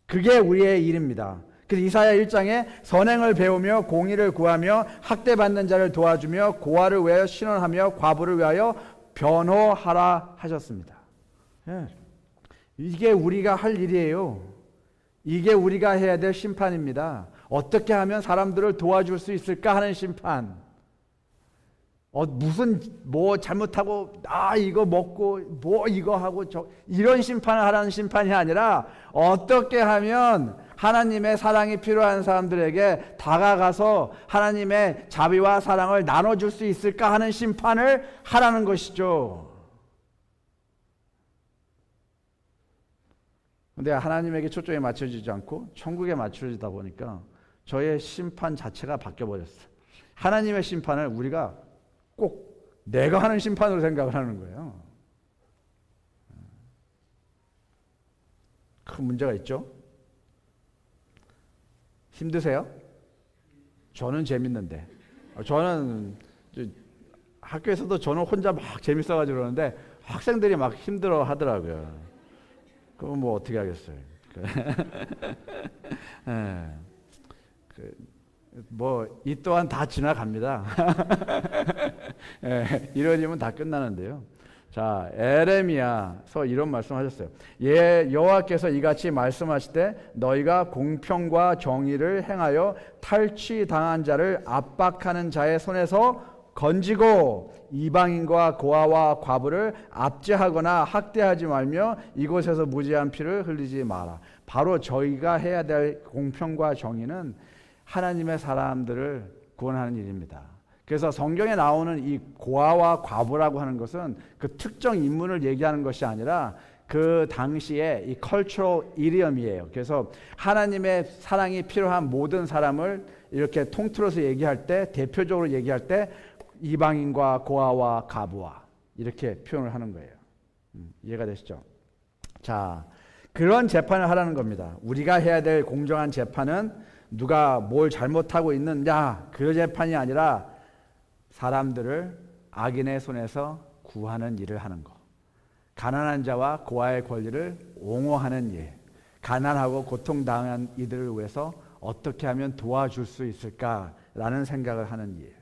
그게 우리의 일입니다. 그래서 이사야 1장에 선행을 배우며 공의를 구하며 학대받는 자를 도와주며 고아를 위하여 신원하며 과부를 위하여 변호하라 하셨습니다. 예. 이게 우리가 할 일이에요. 이게 우리가 해야 될 심판입니다. 어떻게 하면 사람들을 도와줄 수 있을까 하는 심판. 무슨 잘못하고 이거 먹고 이거 하고 이런 심판을 하라는 심판이 아니라 어떻게 하면 하나님의 사랑이 필요한 사람들에게 다가가서 하나님의 자비와 사랑을 나눠줄 수 있을까 하는 심판을 하라는 것이죠. 근데 하나님에게 초점이 맞춰지지 않고 천국에 맞춰지다 보니까 저의 심판 자체가 바뀌어버렸어요. 하나님의 심판을 우리가 꼭 내가 하는 심판으로 생각을 하는 거예요. 큰 문제가 있죠. 힘드세요? 저는 재밌는데. 저는 학교에서도 저는 혼자 막 재밌어가지고 그러는데 학생들이 막 힘들어 하더라고요. 그럼 뭐 어떻게 하겠어요. 이 또한 다 지나갑니다. 이러지면 다 끝나는데요. 자, 에레미야서 이런 말씀하셨어요. 여호와께서 이같이 말씀하시되 너희가 공평과 정의를 행하여 탈취당한 자를 압박하는 자의 손에서 건지고 이방인과 고아와 과부를 압제하거나 학대하지 말며 이곳에서 무지한 피를 흘리지 마라. 바로 저희가 해야 될 공평과 정의는 하나님의 사람들을 구원하는 일입니다. 그래서 성경에 나오는 이 고아와 과부라고 하는 것은 그 특정 인물을 얘기하는 것이 아니라 그 당시에 이 cultural idiom이에요. 그래서 하나님의 사랑이 필요한 모든 사람을 이렇게 통틀어서 얘기할 때, 대표적으로 얘기할 때 이방인과 고아와 과부와 이렇게 표현을 하는 거예요. 이해가 되시죠? 자, 그런 재판을 하라는 겁니다. 우리가 해야 될 공정한 재판은 누가 뭘 잘못하고 있느냐, 그 재판이 아니라 사람들을 악인의 손에서 구하는 일을 하는 거. 가난한 자와 고아의 권리를 옹호하는 일. 가난하고 고통당한 이들을 위해서 어떻게 하면 도와줄 수 있을까라는 생각을 하는 일.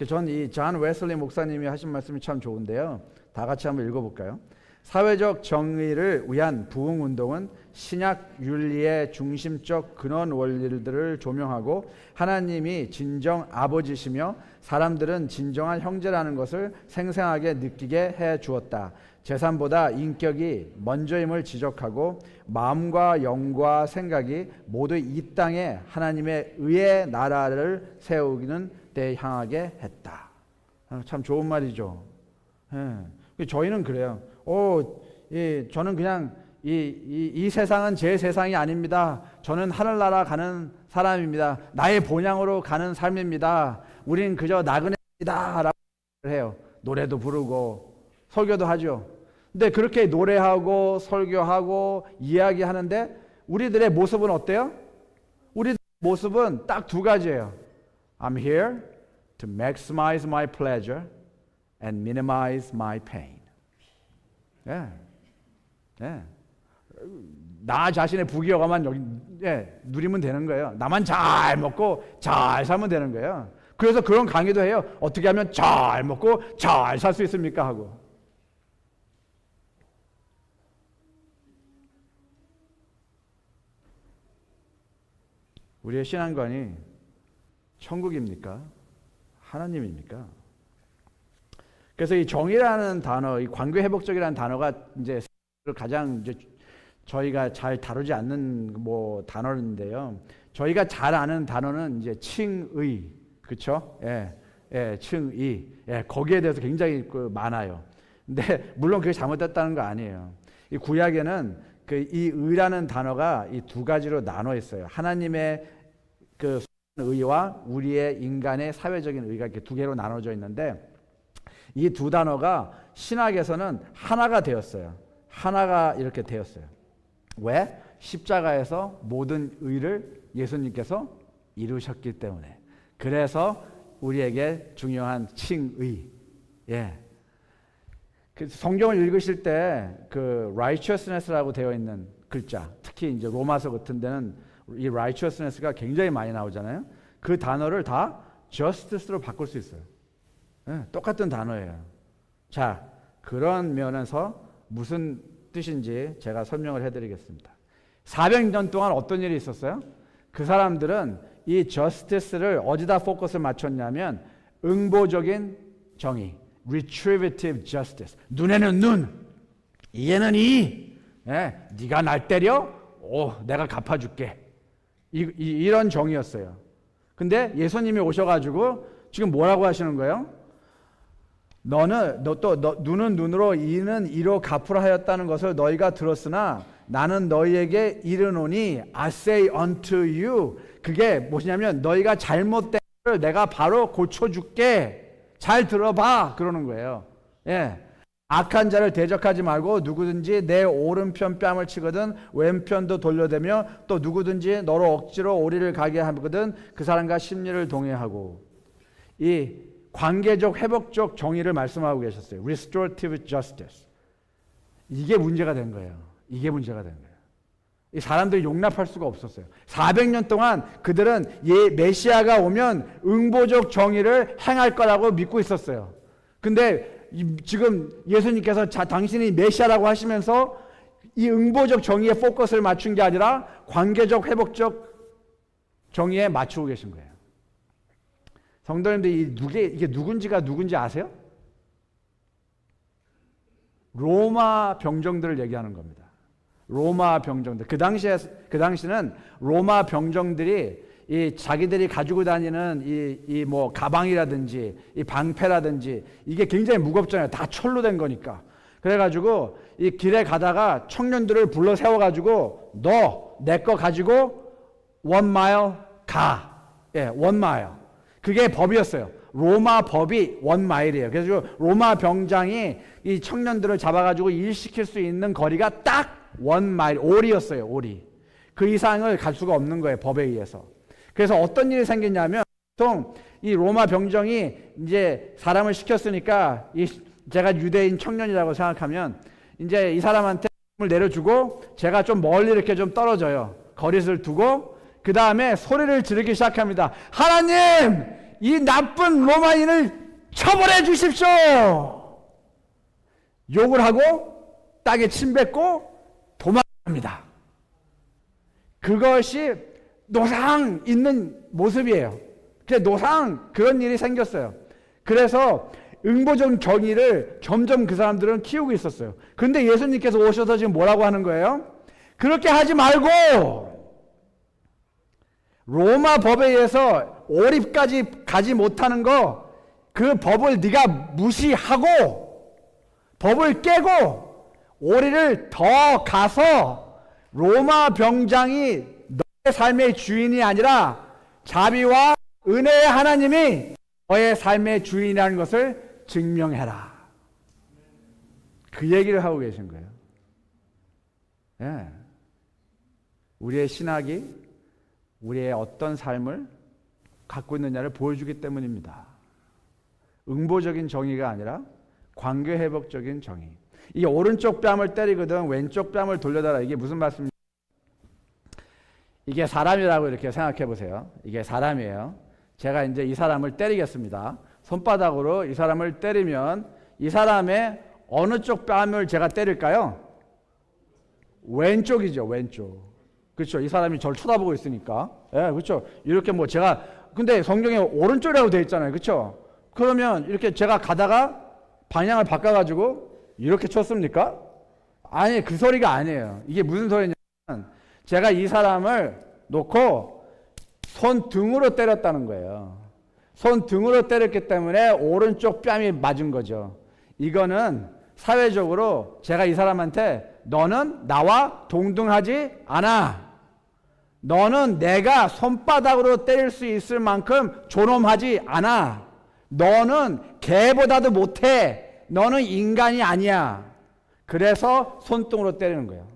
저는 이 존 웨슬리 목사님이 하신 말씀이 참 좋은데요. 다 같이 한번 읽어볼까요? 사회적 정의를 위한 부흥운동은 신약 윤리의 중심적 근원 원리들을 조명하고 하나님이 진정 아버지시며 사람들은 진정한 형제라는 것을 생생하게 느끼게 해 주었다. 재산보다 인격이 먼저임을 지적하고 마음과 영과 생각이 모두 이 땅에 하나님의 의의 나라를 세우기는 때 향하게 했다. 참 좋은 말이죠. 저희는 그래요. 저는 그냥 이 세상은 제 세상이 아닙니다. 저는 하늘나라 가는 사람입니다. 나의 본향으로 가는 삶입니다. 우린 그저 나그네입니다. 라고 해요. 노래도 부르고 설교도 하죠. 근데 그렇게 노래하고 설교하고 이야기하는데 우리들의 모습은 어때요? 우리들의 모습은 딱 두 가지예요. I'm here to maximize my pleasure and minimize my pain. 나 자신의 부귀영화만 여기 누리면 되는 거예요. 나만 잘 먹고 잘 살면 되는 거예요. 그래서 그런 강의도 해요. 어떻게 하면 잘 먹고 잘 살 수 있습니까? 하고. 우리의 신앙관이 천국입니까? 하나님입니까? 그래서 이 정의라는 단어, 이 관계 회복적이라는 단어가 이제 가장 이제 저희가 잘 다루지 않는 단어인데요. 저희가 잘 아는 단어는 이제 칭의, 그렇죠? 칭의, 거기에 대해서 굉장히 많아요. 근데 물론 그게 잘못됐다는 거 아니에요. 이 구약에는 이 의라는 단어가 이 두 가지로 나눠 있어요. 하나님의 그 의와 우리의 인간의 사회적인 의가 이렇게 두 개로 나눠져 있는데 이 두 단어가 신학에서는 하나가 되었어요. 하나가 이렇게 되었어요. 왜? 십자가에서 모든 의를 예수님께서 이루셨기 때문에. 그래서 우리에게 중요한 칭의. 성경을 읽으실 때 그 righteousness라고 되어 있는 글자, 특히 이제 로마서 같은 데는 이 righteousness가 굉장히 많이 나오잖아요. 그 단어를 다 justice로 바꿀 수 있어요. 똑같은 단어예요. 자, 그런 면에서 무슨 뜻인지 제가 설명을 해드리겠습니다. 400년 동안 어떤 일이 있었어요? 그 사람들은 이 justice를 어디다 포커스를 맞췄냐면 응보적인 정의, retributive justice. 눈에는 눈, 이에는 이. 네가 날 때려? 내가 갚아줄게. 이런 정의였어요. 근데 예수님이 오셔가지고 지금 뭐라고 하시는 거예요? 눈은 눈으로 이는 이로 갚으라 하였다는 것을 너희가 들었으나 나는 너희에게 이르노니 I say unto you. 그게 무엇이냐면 너희가 잘못된 걸 내가 바로 고쳐줄게. 잘 들어봐. 그러는 거예요. 악한 자를 대적하지 말고 누구든지 내 오른편 뺨을 치거든 왼편도 돌려대며 또 누구든지 너로 억지로 오리를 가게 하거든 그 사람과 심리를 동의하고. 이 관계적 회복적 정의를 말씀하고 계셨어요. Restorative justice. 이게 문제가 된 거예요. 이게 문제가 된 거예요. 이 사람들이 용납할 수가 없었어요. 400년 동안 그들은 메시아가 오면 응보적 정의를 행할 거라고 믿고 있었어요. 근데 지금 예수님께서 당신이 메시아라고 하시면서 이 응보적 정의에 포커스를 맞춘 게 아니라 관계적 회복적 정의에 맞추고 계신 거예요. 성도님들 이게 누군지 아세요? 로마 병정들을 얘기하는 겁니다. 로마 병정들. 그 당시는 로마 병정들이 이 자기들이 가지고 다니는 이 가방이라든지 이 방패라든지 이게 굉장히 무겁잖아요. 다 철로 된 거니까. 그래가지고 이 길에 가다가 청년들을 불러 세워가지고 너 내 거 가지고 1 mile 가. 1 mile. 그게 법이었어요. 로마 법이 1마일이에요. 그래서 로마 병장이 이 청년들을 잡아가지고 일시킬 수 있는 거리가 딱 1마일, 오리였어요. 오리. 그 이상을 갈 수가 없는 거예요. 법에 의해서. 그래서 어떤 일이 생겼냐면 보통 이 로마 병정이 이제 사람을 시켰으니까 제가 유대인 청년이라고 생각하면 이제 이 사람한테 을 내려주고 제가 좀 멀리 이렇게 좀 떨어져요. 거리를 두고 그 다음에 소리를 지르기 시작합니다. 하나님, 이 나쁜 로마인을 처벌해 주십시오. 욕을 하고 땅에 침 뱉고 도망갑니다. 그것이 노상 있는 모습이에요. 노상 그런 일이 생겼어요. 그래서 응보적 정의를 점점 그 사람들은 키우고 있었어요. 근데 예수님께서 오셔서 지금 뭐라고 하는 거예요? 그렇게 하지 말고 로마 법에 의해서 오립까지 가지 못하는 거, 그 법을 네가 무시하고 법을 깨고 오리를 더 가서 로마 병장이 너의 삶의 주인이 아니라 자비와 은혜의 하나님이 너의 삶의 주인이라는 것을 증명해라. 그 얘기를 하고 계신 거예요. 예. 우리의 신학이 우리의 어떤 삶을 갖고 있느냐를 보여주기 때문입니다. 응보적인 정의가 아니라 관계회복적인 정의. 이 오른쪽 뺨을 때리거든 왼쪽 뺨을 돌려달라. 이게 무슨 말씀입니까? 이게 사람이라고 이렇게 생각해 보세요. 이게 사람이에요. 제가 이제 이 사람을 때리겠습니다. 손바닥으로 이 사람을 때리면 이 사람의 어느 쪽 뺨을 제가 때릴까요? 왼쪽이죠, 왼쪽. 그렇죠. 이 사람이 저를 쳐다보고 있으니까. 예, 그렇죠. 이렇게 뭐 제가 근데 성경에 오른쪽이라고 되어 있잖아요, 그렇죠? 그러면 이렇게 제가 가다가 방향을 바꿔가지고 이렇게 쳤습니까? 아니, 그 소리가 아니에요. 이게 무슨 소리냐면 제가 이 사람을 놓고 손등으로 때렸다는 거예요. 손등으로 때렸기 때문에 오른쪽 뺨이 맞은 거죠. 이거는 사회적으로 제가 이 사람한테 너는 나와 동등하지 않아. 너는 내가 손바닥으로 때릴 수 있을 만큼 존엄하지 않아. 너는 개보다도 못해. 너는 인간이 아니야. 그래서 손등으로 때리는 거예요.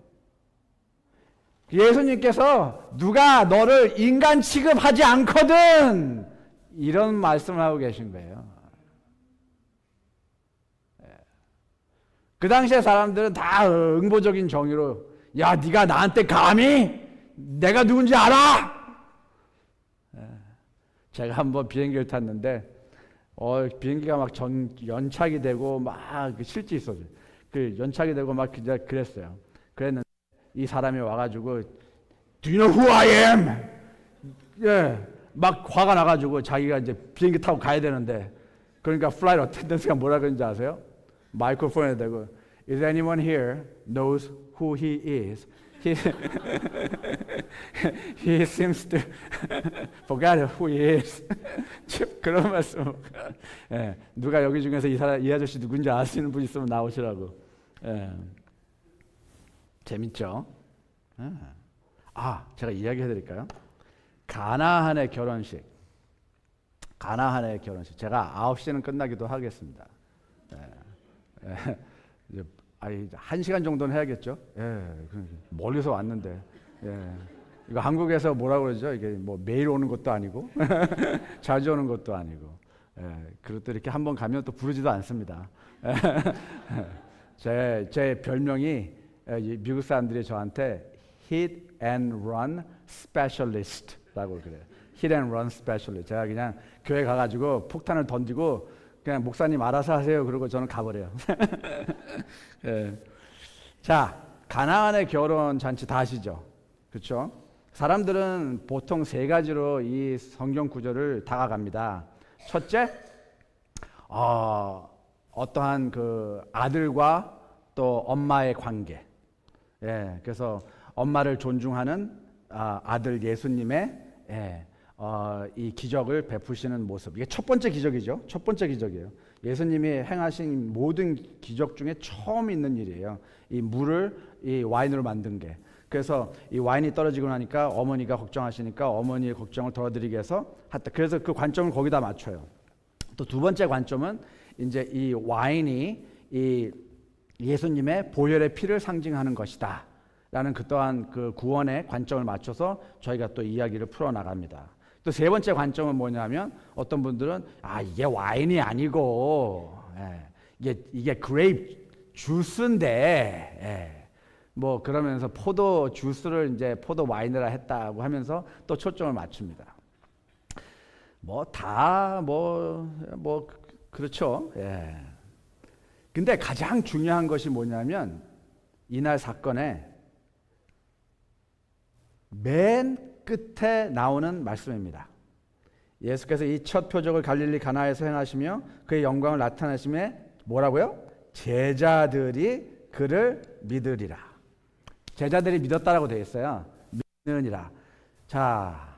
예수님께서 누가 너를 인간 취급하지 않거든 이런 말씀을 하고 계신 거예요. 그 당시에 사람들은 다 응보적인 정의로 야, 네가 나한테 감히 내가 누군지 알아? 제가 한번 비행기를 탔는데 비행기가 막 연착이 되고 막 실지 있었어요. 그 연착이 되고 막 그랬어요. 그랬는데 이 사람이 와가지고 Do you know who I am? 예, 막 화가 나가지고 자기가 이제 비행기 타고 가야 되는데 그러니까 플라이트 어텐던스가 뭐라 그런지 아세요? 마이크로폰에 대고 Is anyone here knows who he is? He seems to forget who he is. 그런 말씀. 예, 누가 여기 중에서 이 아저씨 누군지 아시는 분 있으면 나오시라고. 예. 재밌죠? 예. 제가 이야기해드릴까요? 가나안의 결혼식. 가나안의 결혼식. 제가 9시에는 끝나기도 하겠습니다. 이제 1시간 정도는 해야겠죠? 예, 멀리서 왔는데. 예. 이거 한국에서 뭐라고 그러죠? 이게 뭐 매일 오는 것도 아니고, 자주 오는 것도 아니고. 예, 그것도 이렇게 한번 가면 또 부르지도 않습니다. 제 별명이 미국 사람들이 저한테 Hit and Run Specialist라고 그래요. Hit and Run Specialist. 제가 그냥 교회 가가지고 폭탄을 던지고 그냥 목사님 알아서 하세요. 그러고 저는 가버려요. 예. 자, 가나안의 결혼 잔치 다 아시죠? 그렇죠? 사람들은 보통 3가지로 이 성경 구절을 다가갑니다. 첫째, 어떠한 그 아들과 또 엄마의 관계. 예, 그래서 엄마를 존중하는 아들 예수님의 이 기적을 베푸시는 모습. 이게 첫 번째 기적이죠. 첫 번째 기적이에요. 예수님이 행하신 모든 기적 중에 처음 있는 일이에요. 이 물을 이 와인으로 만든 게. 그래서 이 와인이 떨어지고 나니까 어머니가 걱정하시니까 어머니의 걱정을 덜어드리기 위해서 그래서 그 관점을 거기다 맞춰요. 또 두 번째 관점은 이제 이 와인이 이 예수님의 보혈의 피를 상징하는 것이다 라는 그 또한 그 구원의 관점을 맞춰서 저희가 또 이야기를 풀어나갑니다. 또 세 번째 관점은 뭐냐면 어떤 분들은 이게 와인이 아니고 이게 그레이프 주스인데 뭐 그러면서 포도 주스를 이제 포도 와인이라 했다고 하면서 또 초점을 맞춥니다. 그렇죠. 근데 가장 중요한 것이 뭐냐면 이날 사건에 맨 끝에 나오는 말씀입니다. 예수께서 이 첫 표적을 갈릴리 가나에서 행하시며 그의 영광을 나타내심에 뭐라고요? 제자들이 그를 믿으리라. 제자들이 믿었다라고 되어 있어요. 믿느니라. 자,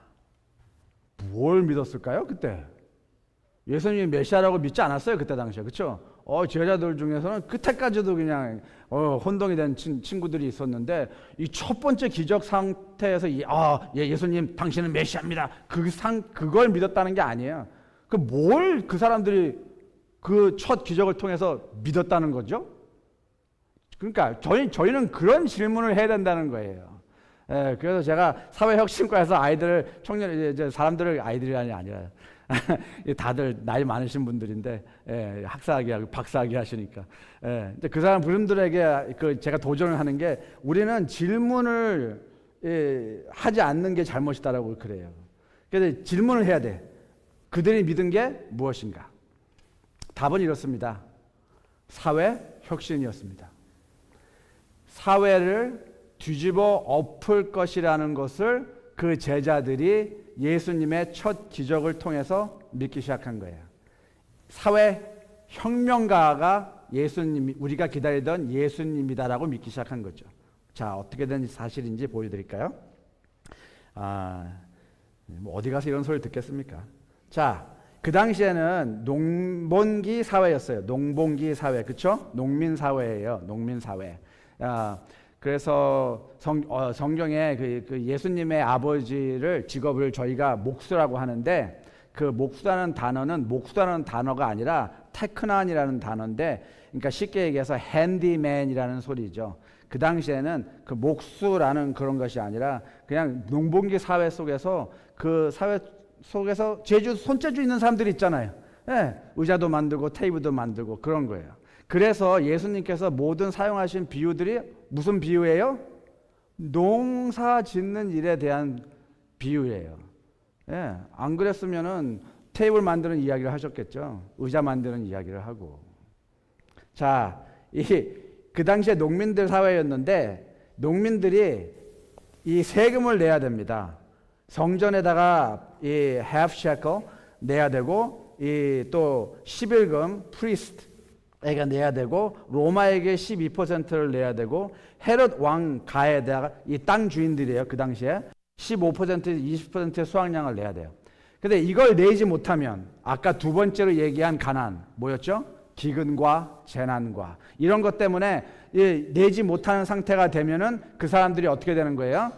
뭘 믿었을까요? 그때 예수님이 메시아라고 믿지 않았어요. 그때 당시에. 그렇죠? 제자들 중에서는 끝에까지도 그냥 혼동이 된 친구들이 있었는데 이 첫 번째 기적 상태에서 예수님 당신은 메시아입니다. 그걸 믿었다는 게 아니에요. 그 사람들이 그 첫 기적을 통해서 믿었다는 거죠? 그러니까 저희는 그런 질문을 해야 된다는 거예요. 그래서 제가 사회혁신과에서 사람들을 아이들이 아니라 다들 나이 많으신 분들인데 학사학위 하고 박사학위 하시니까 근데 그 사람 분들에게 제가 도전을 하는 게 우리는 질문을 하지 않는 게 잘못이다라고 그래요. 그래서 질문을 해야 돼. 그들이 믿은 게 무엇인가? 답은 이렇습니다. 사회혁신이었습니다. 사회를 뒤집어 엎을 것이라는 것을 그 제자들이 예수님의 첫 기적을 통해서 믿기 시작한 거예요. 사회혁명가가 우리가 기다리던 예수님이다라고 믿기 시작한 거죠. 자, 어떻게 된 사실인지 보여드릴까요? 어디 가서 이런 소리 듣겠습니까? 자, 그 당시에는 농번기 사회였어요. 농번기 사회, 그렇죠? 농민 사회예요. 농민 사회. 그래서 성경에 그 예수님의 아버지를 직업을 저희가 목수라고 하는데 그 목수라는 단어가 아니라 테크난이라는 단어인데, 그러니까 쉽게 얘기해서 핸디맨이라는 소리죠. 그 당시에는 그 목수라는 그런 것이 아니라 그냥 농번기 사회 속에서 그 사회 속에서 손재주 있는 사람들이 있잖아요. 의자도 만들고 테이블도 만들고 그런 거예요. 그래서 예수님께서 모든 사용하신 비유들이 무슨 비유예요? 농사 짓는 일에 대한 비유예요. 안 그랬으면은 테이블 만드는 이야기를 하셨겠죠. 의자 만드는 이야기를 하고. 자, 그 당시에 농민들 사회였는데 농민들이 이 세금을 내야 됩니다. 성전에다가 이 half shekel 내야 되고 또 11금 프리스트에게 내야 되고 로마에게 12%를 내야 되고 헤롯 왕 가에다가 이 땅 주인들이에요. 그 당시에 15% 20%의 수확량을 내야 돼요. 근데 이걸 내지 못하면 아까 두 번째로 얘기한 가난 뭐였죠? 기근과 재난과 이런 것 때문에 내지 못하는 상태가 되면은 그 사람들이 어떻게 되는 거예요?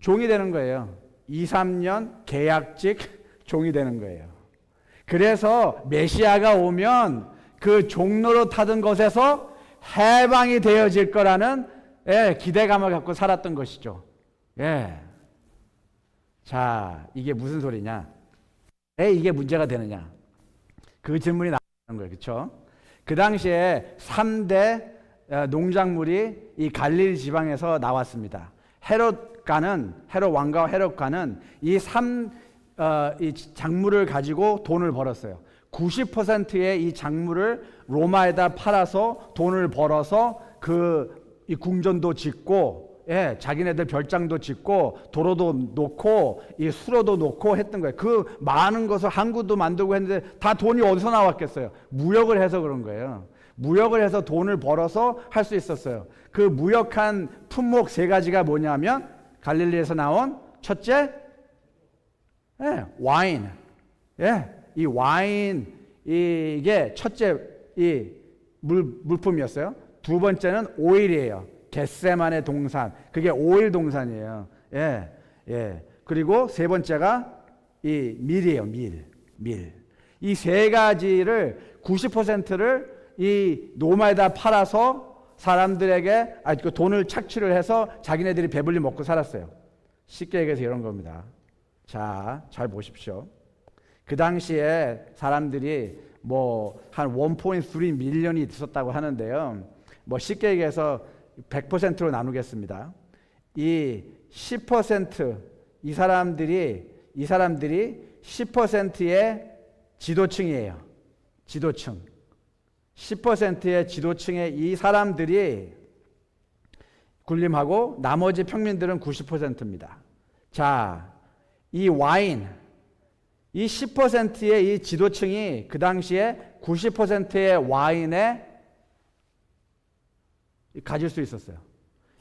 종이 되는 거예요. 2, 3년 계약직 종이 되는 거예요. 그래서 메시아가 오면 그 종로로 타던 것에서 해방이 되어질 거라는 기대감을 갖고 살았던 것이죠. 자, 이게 무슨 소리냐? 왜 이게 문제가 되느냐? 그 질문이 나오는 거예요. 그렇죠? 그 당시에 3대 농작물이 이 갈릴리 지방에서 나왔습니다. 헤롯 왕과 헤롯가는 이 작물을 가지고 돈을 벌었어요. 90%의 이 작물을 로마에다 팔아서 돈을 벌어서 이 궁전도 짓고 자기네들 별장도 짓고 도로도 놓고 이 수로도 놓고 했던 거예요. 그 많은 것을 항구도 만들고 했는데 다 돈이 어디서 나왔겠어요? 무역을 해서 그런 거예요. 무역을 해서 돈을 벌어서 할 수 있었어요. 그 무역한 품목 3가지가 뭐냐면 갈릴리에서 나온 첫째 와인. 이 와인 이게 첫째 이 물품이었어요. 두 번째는 오일이에요. 겟세만의 동산. 그게 오일 동산이에요. 그리고 세 번째가 이 밀이에요. 밀. 이 세 가지를 90%를 이 노마에다 팔아서 사람들에게 그 돈을 착취를 해서 자기네들이 배불리 먹고 살았어요. 쉽게 얘기해서 이런 겁니다. 자, 잘 보십시오. 그 당시에 사람들이 뭐 한 1.3 밀리언이 있었다고 하는데요. 뭐 쉽게 얘기해서 100%로 나누겠습니다. 이 10% 이 사람들이 10%의 지도층이에요. 지도층. 10%의 지도층의 이 사람들이 군림하고 나머지 평민들은 90%입니다. 자, 이 와인, 이 10%의 이 지도층이 그 당시에 90%의 와인에 가질 수 있었어요.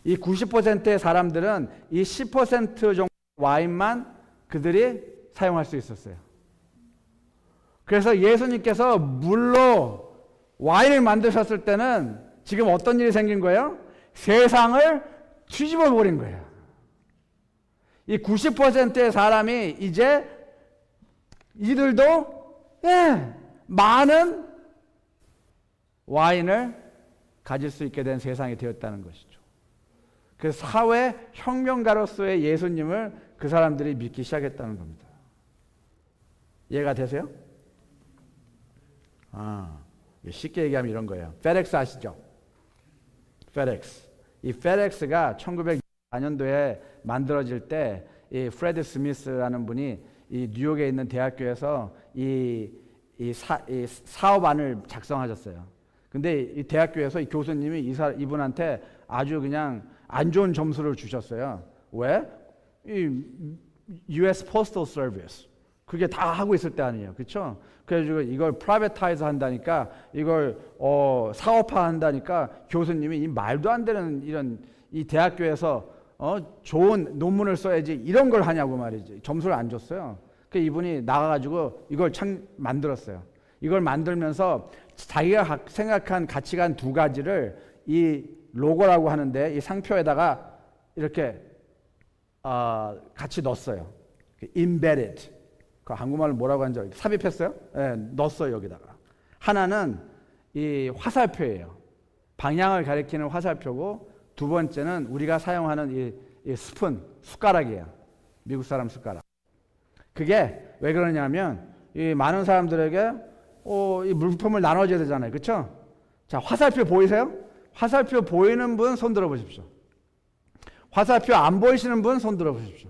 이 90%의 사람들은 이 10% 정도 와인만 그들이 사용할 수 있었어요. 그래서 예수님께서 물로 와인을 만드셨을 때는 지금 어떤 일이 생긴 거예요? 세상을 뒤집어 버린 거예요. 이 90%의 사람이 이제 이들도 많은 와인을 가질 수 있게 된 세상이 되었다는 것이죠. 그 사회 혁명가로서의 예수님을 그 사람들이 믿기 시작했다는 겁니다. 이해가 되세요? 쉽게 얘기하면 이런 거예요. FedEx 아시죠? FedEx. 이 FedEx가 1904년도에 만들어질 때 이 프레드 스미스라는 분이 이 뉴욕에 있는 대학교에서 이 사업안을 작성하셨어요. 근데 이 대학교에서 이 교수님이 이분한테 아주 그냥 안 좋은 점수를 주셨어요. 왜? 이 US Postal Service 그게 다 하고 있을 때 아니에요, 그렇죠? 그래가지고 이걸 프라이베타이즈 한다니까, 이걸 사업화 한다니까 교수님이 이 말도 안 되는 이런 이 대학교에서 좋은 논문을 써야지 이런 걸 하냐고 말이지. 점수를 안 줬어요. 그 이분이 나가가지고 이걸 만들었어요. 이걸 만들면서 자기가 생각한 가치관 두 가지를 이 로고라고 하는데 이 상표에다가 이렇게 같이 넣었어요. embedded. 그 한국말로 뭐라고 하는지 삽입했어요? 네, 넣었어요 여기다가. 하나는 이 화살표예요. 방향을 가리키는 화살표고, 두 번째는 우리가 사용하는 이 스푼, 숟가락이에요. 미국 사람 숟가락. 그게 왜 그러냐면 이 많은 사람들에게 이 물품을 나눠줘야 되잖아요, 그렇죠? 자, 화살표 보이세요? 화살표 보이는 분 손 들어 보십시오. 화살표 안 보이시는 분 손 들어 보십시오.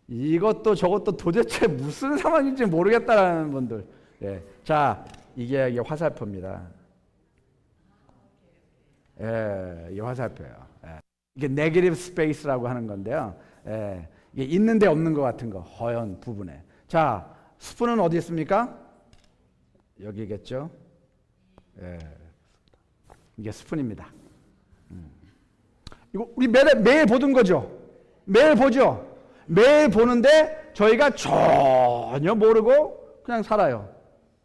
이것도 저것도 도대체 무슨 상황인지 모르겠다라는 분들. 예. 자, 이게 화살표입니다. 예, 이 화살표예요. 예. 이게 네거티브 스페이스라고 하는 건데요. 예. 이게 있는데 없는 것 같은 거, 허연 부분에. 자, 스푼은 어디 있습니까? 여기겠죠. 예. 이게 스푼입니다. 이거 우리 매일 보던 거죠. 매일 보죠. 매일 보는데 저희가 전혀 모르고 그냥 살아요.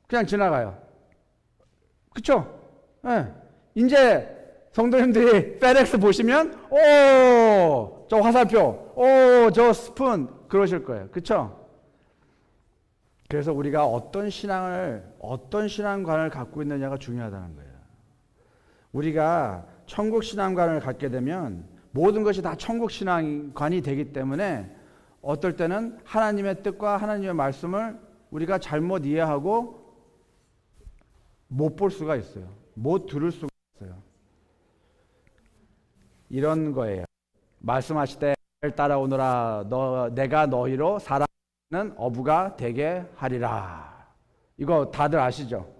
그냥 지나가요. 그쵸? 예. 이제 성도님들이 FedEx 보시면 저 화살표, 저 스푼 그러실 거예요. 그쵸? 그래서 우리가 어떤 신앙관을 갖고 있느냐가 중요하다는 거예요. 우리가 천국 신앙관을 갖게 되면 모든 것이 다 천국 신앙관이 되기 때문에 어떨 때는 하나님의 뜻과 하나님의 말씀을 우리가 잘못 이해하고 못 볼 수가 있어요. 못 들을 수가 있어요. 이런 거예요. 말씀하실 때 따라오너라 내가 너희로 살아가는 어부가 되게 하리라. 이거 다들 아시죠?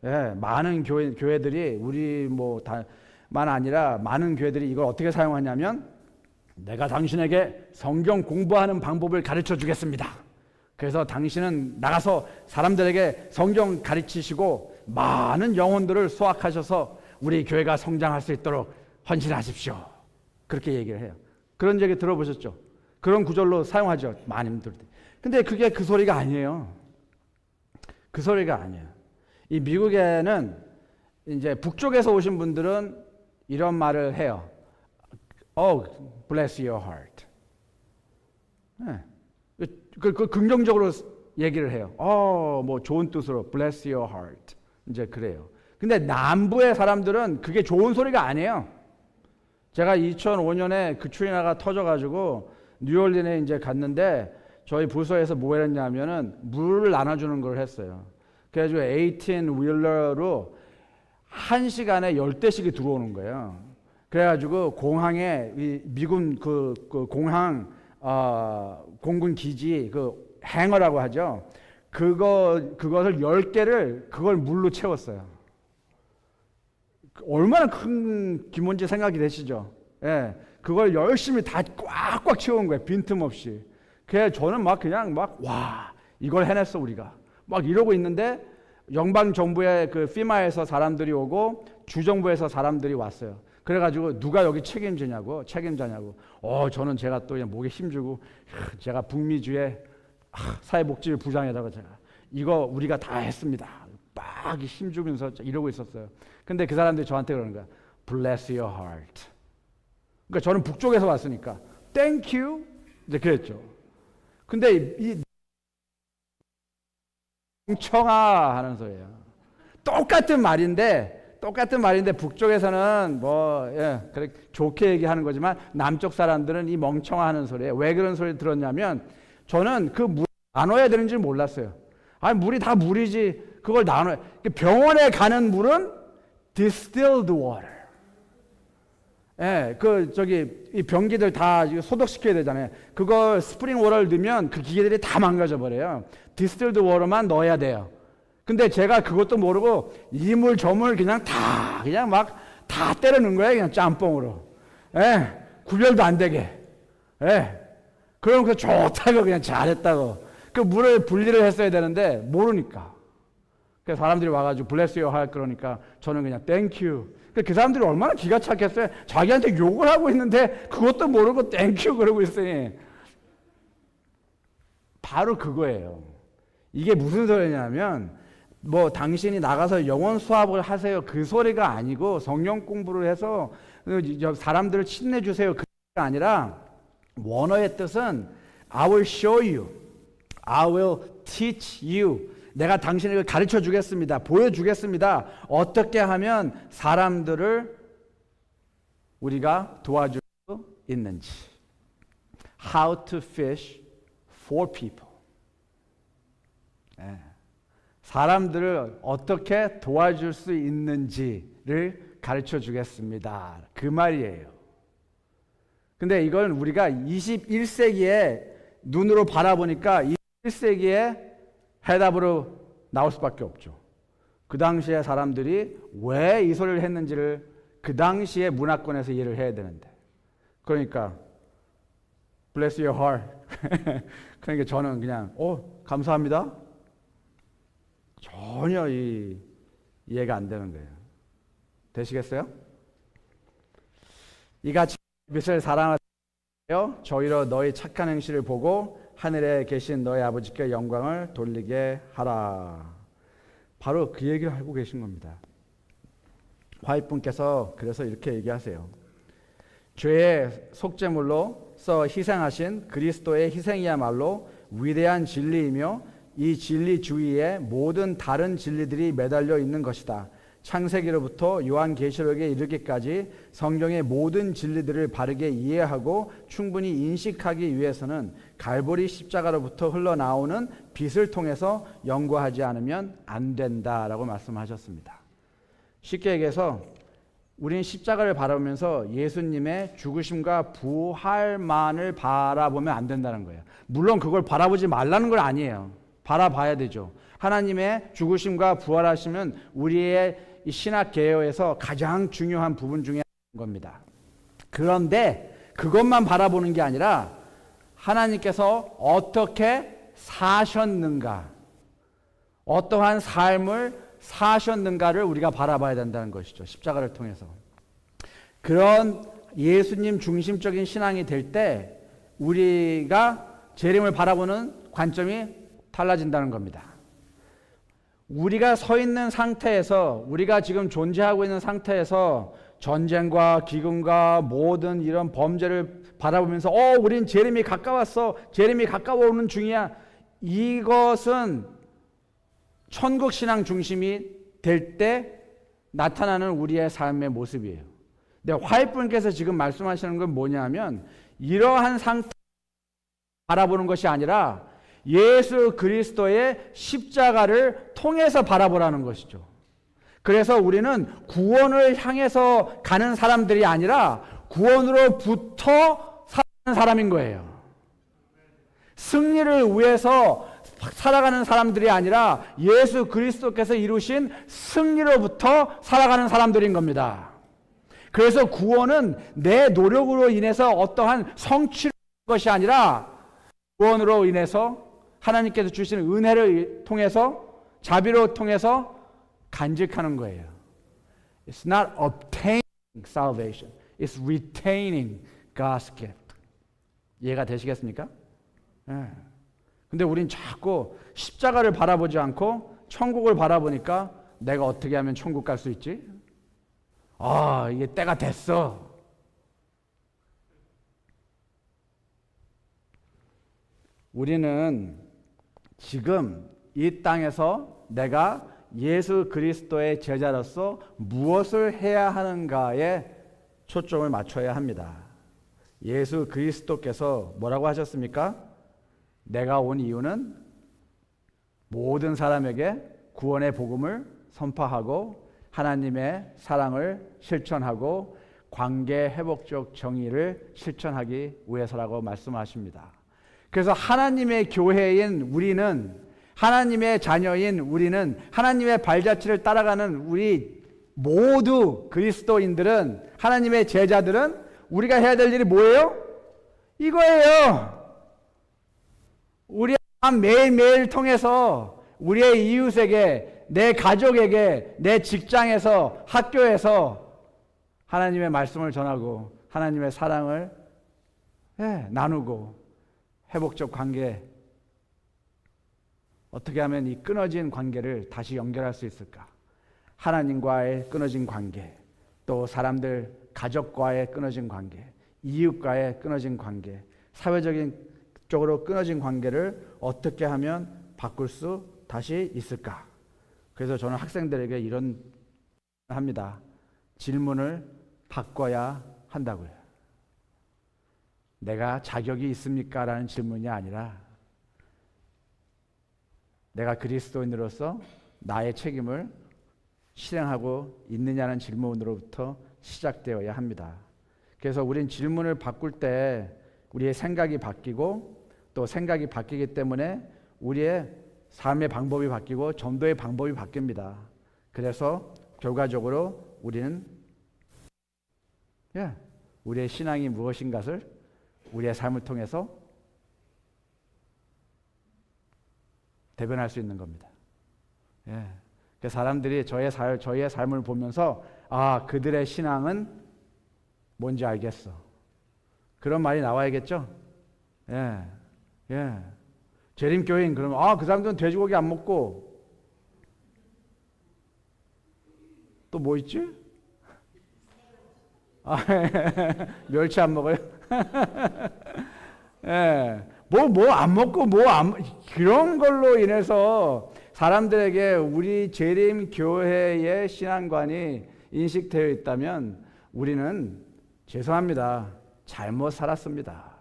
예, 많은 교회들이 우리 만 아니라 많은 교회들이 이걸 어떻게 사용하냐면 내가 당신에게 성경 공부하는 방법을 가르쳐 주겠습니다. 그래서 당신은 나가서 사람들에게 성경 가르치시고 많은 영혼들을 수확하셔서 우리 교회가 성장할 수 있도록 헌신하십시오. 그렇게 얘기를 해요. 그런 얘기 들어보셨죠? 그런 구절로 사용하죠. 많이들. 근데 그게 그 소리가 아니에요. 그 소리가 아니에요. 이 미국에는 이제 북쪽에서 오신 분들은 이런 말을 해요. bless your heart. 네. 긍정적으로 얘기를 해요. 뭐 좋은 뜻으로 bless your heart 이제 그래요. 근데 남부의 사람들은 그게 좋은 소리가 아니에요. 제가 2005년에 그트리나가 터져가지고 뉴올리언에 이제 갔는데 저희 부서에서 뭐 했냐면은 물을 나눠주는 걸 했어요. 그래가지고 18 윌러로 1시간에 10대씩이 들어오는 거예요. 그래가지고 공항에 이 미군 그 공항 공군 기지 그 행어라고 하죠. 그것을 10개를 그걸 물로 채웠어요. 얼마나 큰 규모인지 생각이 되시죠? 예. 그걸 열심히 다 꽉꽉 채운 거예요. 빈틈없이. 그래서 저는 막 그냥 와, 이걸 해냈어 우리가. 막 이러고 있는데 연방 정부의 그 피마에서 사람들이 오고 주정부에서 사람들이 왔어요. 그래가지고 누가 여기 책임자냐고. 저는 제가 또 그냥 목에 힘주고 제가 북미주의 사회복지 부장에다가 제가 이거 우리가 다 했습니다. 막 힘주면서 이러고 있었어요. 근데 그 사람들이 저한테 그러는 거야. Bless your heart. 그러니까 저는 북쪽에서 왔으니까 Thank you. 이제 그랬죠. 근데 이 멍청아 하는 소리예요. 똑같은 말인데 북쪽에서는 그래 좋게 얘기하는 거지만 남쪽 사람들은 이 멍청아 하는 소리예요. 왜 그런 소리 들었냐면 저는 그 물 나눠야 되는 줄 몰랐어요. 물이 다 물이지. 그걸 나눠. 병원에 가는 물은 distilled water. 예, 이 변기들 다 소독시켜야 되잖아요. 그걸 스프링 워터를 넣으면 그 기계들이 다 망가져 버려요. distilled water만 넣어야 돼요. 근데 제가 그것도 모르고 이물 저물 그냥 막 다 때려 넣은 거예요. 그냥 짬뽕으로. 예, 구별도 안 되게. 예. 그럼 그 좋다고 그냥 잘했다고. 그 물을 분리를 했어야 되는데 모르니까. 그래서 사람들이 와가지고 bless your heart 그러니까 저는 그냥 thank you. 그 사람들이 얼마나 기가 착했어요. 자기한테 욕을 하고 있는데 그것도 모르고 thank you 그러고 있으니. 바로 그거예요. 이게 무슨 소리냐면 당신이 나가서 영어 수업을 하세요. 그 소리가 아니고 성경 공부를 해서 사람들을 친내주세요. 그 소리가 아니라 원어의 뜻은 I will show you. I will teach you. 내가 당신에게 가르쳐 주겠습니다. 보여주겠습니다. 어떻게 하면 사람들을 우리가 도와줄 수 있는지. How to fish for people. 네. 사람들을 어떻게 도와줄 수 있는지를 가르쳐 주겠습니다. 그 말이에요. 근데 이건 우리가 21세기에 눈으로 바라보니까 21세기에 해답으로 나올 수밖에 없죠. 그 당시에 사람들이 왜 이 소리를 했는지를 그 당시에 문화권에서 이해를 해야 되는데. 그러니까 bless your heart. 그러니까 저는 그냥 감사합니다. 전혀 이해가 안 되는 거예요. 되시겠어요? 이같이 빛을 사랑하여 저희로 너희 착한 행실을 보고 하늘에 계신 너희 아버지께 영광을 돌리게 하라. 바로 그 얘기를 하고 계신 겁니다. 화이트분께서 그래서 이렇게 얘기하세요. 죄의 속죄물로서 희생하신 그리스도의 희생이야말로 위대한 진리이며 이 진리 주위에 모든 다른 진리들이 매달려 있는 것이다. 창세기로부터 요한계시록에 이르기까지 성경의 모든 진리들을 바르게 이해하고 충분히 인식하기 위해서는 갈보리 십자가로부터 흘러나오는 빛을 통해서 연구하지 않으면 안 된다라고 말씀하셨습니다. 쉽게 얘기해서 우리는 십자가를 바라보면서 예수님의 죽으심과 부활만을 바라보면 안 된다는 거예요. 물론 그걸 바라보지 말라는 건 아니에요. 바라봐야 되죠. 하나님의 죽으심과 부활하심은 우리의 이 신학 개요에서 가장 중요한 부분 중에 하나인 겁니다. 그런데 그것만 바라보는 게 아니라 하나님께서 어떻게 사셨는가, 어떠한 삶을 사셨는가를 우리가 바라봐야 된다는 것이죠. 십자가를 통해서. 그런 예수님 중심적인 신앙이 될 때 우리가 재림을 바라보는 관점이 달라진다는 겁니다. 우리가 서 있는 상태에서, 우리가 지금 존재하고 있는 상태에서 전쟁과 기근과 모든 이런 범죄를 바라보면서 우린 재림이 가까웠어, 재림이 가까워오는 중이야, 이것은 천국 신앙 중심이 될 때 나타나는 우리의 삶의 모습이에요. 근데 화이트분께서 지금 말씀하시는 건 뭐냐면 이러한 상태 바라보는 것이 아니라 예수 그리스도의 십자가를 통해서 바라보라는 것이죠. 그래서 우리는 구원을 향해서 가는 사람들이 아니라 구원으로부터 살아가는 사람인 거예요. 승리를 위해서 살아가는 사람들이 아니라 예수 그리스도께서 이루신 승리로부터 살아가는 사람들인 겁니다. 그래서 구원은 내 노력으로 인해서 어떠한 성취를 것이 아니라 구원으로 인해서 하나님께서 주시는 은혜를 통해서 자비로 통해서 간직하는 거예요. It's not obtaining salvation. It's retaining God's gift. 이해가 되시겠습니까? 네. 근데 우린 자꾸 십자가를 바라보지 않고 천국을 바라보니까 내가 어떻게 하면 천국 갈 수 있지? 아, 이게 때가 됐어. 우리는 지금 이 땅에서 내가 예수 그리스도의 제자로서 무엇을 해야 하는가에 초점을 맞춰야 합니다. 예수 그리스도께서 뭐라고 하셨습니까? 내가 온 이유는 모든 사람에게 구원의 복음을 선포하고 하나님의 사랑을 실천하고 관계 회복적 정의를 실천하기 위해서라고 말씀하십니다. 그래서 하나님의 교회인 우리는, 하나님의 자녀인 우리는, 하나님의 발자취를 따라가는 우리 모두 그리스도인들은, 하나님의 제자들은 우리가 해야 될 일이 뭐예요? 이거예요. 우리 매일매일 통해서 우리의 이웃에게, 내 가족에게, 내 직장에서, 학교에서 하나님의 말씀을 전하고 하나님의 사랑을 나누고 회복적 관계, 어떻게 하면 이 끊어진 관계를 다시 연결할 수 있을까? 하나님과의 끊어진 관계, 또 사람들, 가족과의 끊어진 관계, 이웃과의 끊어진 관계, 사회적인 쪽으로 끊어진 관계를 어떻게 하면 바꿀 수 다시 있을까? 그래서 저는 학생들에게 이런 합니다. 질문을 바꿔야 한다고요. 내가 자격이 있습니까? 라는 질문이 아니라 내가 그리스도인으로서 나의 책임을 실행하고 있느냐는 질문으로부터 시작되어야 합니다. 그래서 우린 질문을 바꿀 때 우리의 생각이 바뀌고 또 생각이 바뀌기 때문에 우리의 삶의 방법이 바뀌고 전도의 방법이 바뀝니다. 그래서 결과적으로 우리는 우리의 신앙이 무엇인가를 우리의 삶을 통해서 대변할 수 있는 겁니다. 사람들이 저희의 삶을 보면서 아, 그들의 신앙은 뭔지 알겠어. 그런 말이 나와야겠죠? 재림교인 그러면 아, 그 사람들은 돼지고기 안 먹고 또 뭐 있지? 아, 멸치 안 먹어요? 뭐 안 먹고 그런 걸로 인해서 사람들에게 우리 재림 교회의 신앙관이 인식되어 있다면 우리는 죄송합니다. 잘못 살았습니다.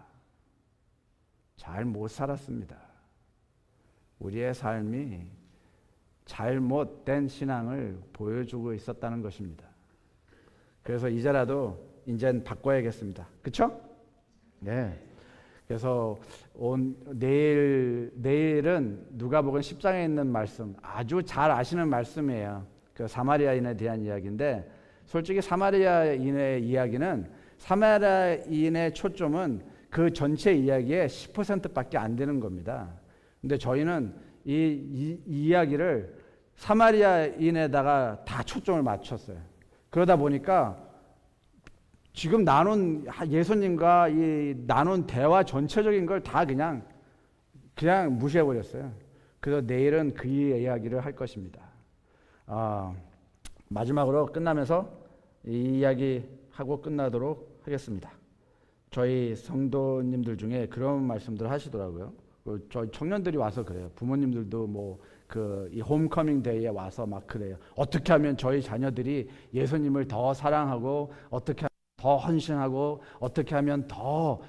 잘못 살았습니다. 우리의 삶이 잘못된 신앙을 보여주고 있었다는 것입니다. 그래서 이제라도 이제는 바꿔야겠습니다. 그렇죠? 네. 그래서 내일은 누가복음 10장에 있는 말씀, 아주 잘 아시는 말씀이에요. 그 사마리아인에 대한 이야기인데, 솔직히 사마리아인의 이야기는, 사마리아인의 초점은 그 전체 이야기의 10%밖에 안 되는 겁니다. 근데 저희는 이 이야기를 사마리아인에다가 다 초점을 맞췄어요. 그러다 보니까 지금 나눈 예수님과 이 나눈 대화 전체적인 걸 다 그냥 무시해버렸어요. 그래서 내일은 그 이야기를 할 것입니다. 마지막으로 끝나면서 이 이야기 하고 끝나도록 하겠습니다. 저희 성도님들 중에 그런 말씀들 하시더라고요. 저 청년들이 와서 그래요. 부모님들도 뭐 이 홈커밍 데이에 와서 막 그래요. 어떻게 하면 저희 자녀들이 예수님을 더 사랑하고 어떻게 하면 더 헌신하고 어떻게 하면 더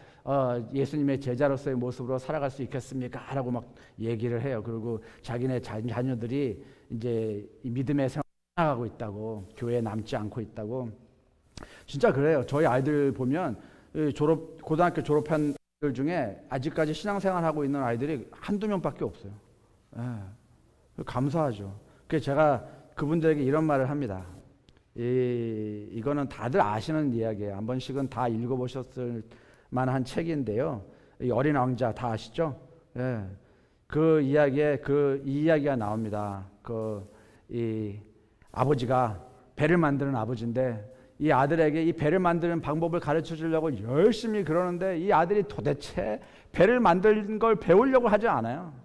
예수님의 제자로서의 모습으로 살아갈 수 있겠습니까? 라고 막 얘기를 해요. 그리고 자기네 자녀들이 이제 이 믿음의 생활을 살아가고 있다고, 교회에 남지 않고 있다고. 진짜 그래요. 저희 아이들 보면 고등학교 졸업한 아이들 중에 아직까지 신앙생활하고 있는 아이들이 한두 명밖에 없어요. 예. 감사하죠. 그래서 제가 그분들에게 이런 말을 합니다. 이거는 다들 아시는 이야기예요. 한 번씩은 다 읽어보셨을 만한 책인데요. 이 어린 왕자 다 아시죠? 예. 이 이야기가 나옵니다. 이 아버지가 배를 만드는 아버지인데 이 아들에게 이 배를 만드는 방법을 가르쳐 주려고 열심히 그러는데 이 아들이 도대체 배를 만드는 걸 배우려고 하지 않아요.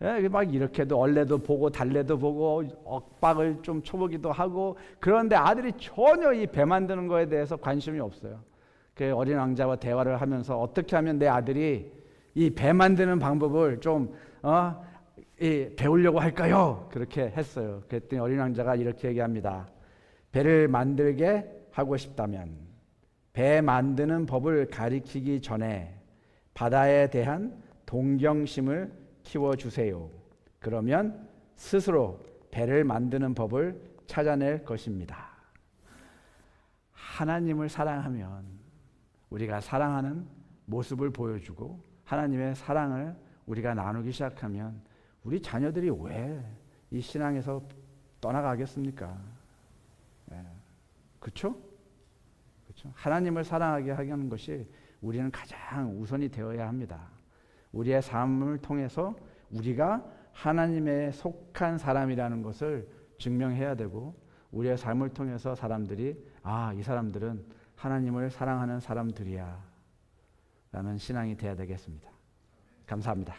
예, 막 이렇게도 얼레도 보고 달래도 보고 엇박을 좀 쳐보기도 하고 그런데 아들이 전혀 이 배 만드는 거에 대해서 관심이 없어요. 그 어린 왕자와 대화를 하면서 어떻게 하면 내 아들이 이 배 만드는 방법을 좀 배우려고 할까요? 그렇게 했어요. 그랬더니 어린 왕자가 이렇게 얘기합니다. 배를 만들게 하고 싶다면 배 만드는 법을 가리키기 전에 바다에 대한 동경심을 키워주세요. 그러면 스스로 배를 만드는 법을 찾아낼 것입니다. 하나님을 사랑하면 우리가 사랑하는 모습을 보여주고 하나님의 사랑을 우리가 나누기 시작하면 우리 자녀들이 왜 이 신앙에서 떠나가겠습니까? 그렇죠? 하나님을 사랑하게 하는 것이 우리는 가장 우선이 되어야 합니다. 우리의 삶을 통해서 우리가 하나님에 속한 사람이라는 것을 증명해야 되고 우리의 삶을 통해서 사람들이 이 사람들은 하나님을 사랑하는 사람들이야 라는 신앙이 되어야 되겠습니다. 감사합니다.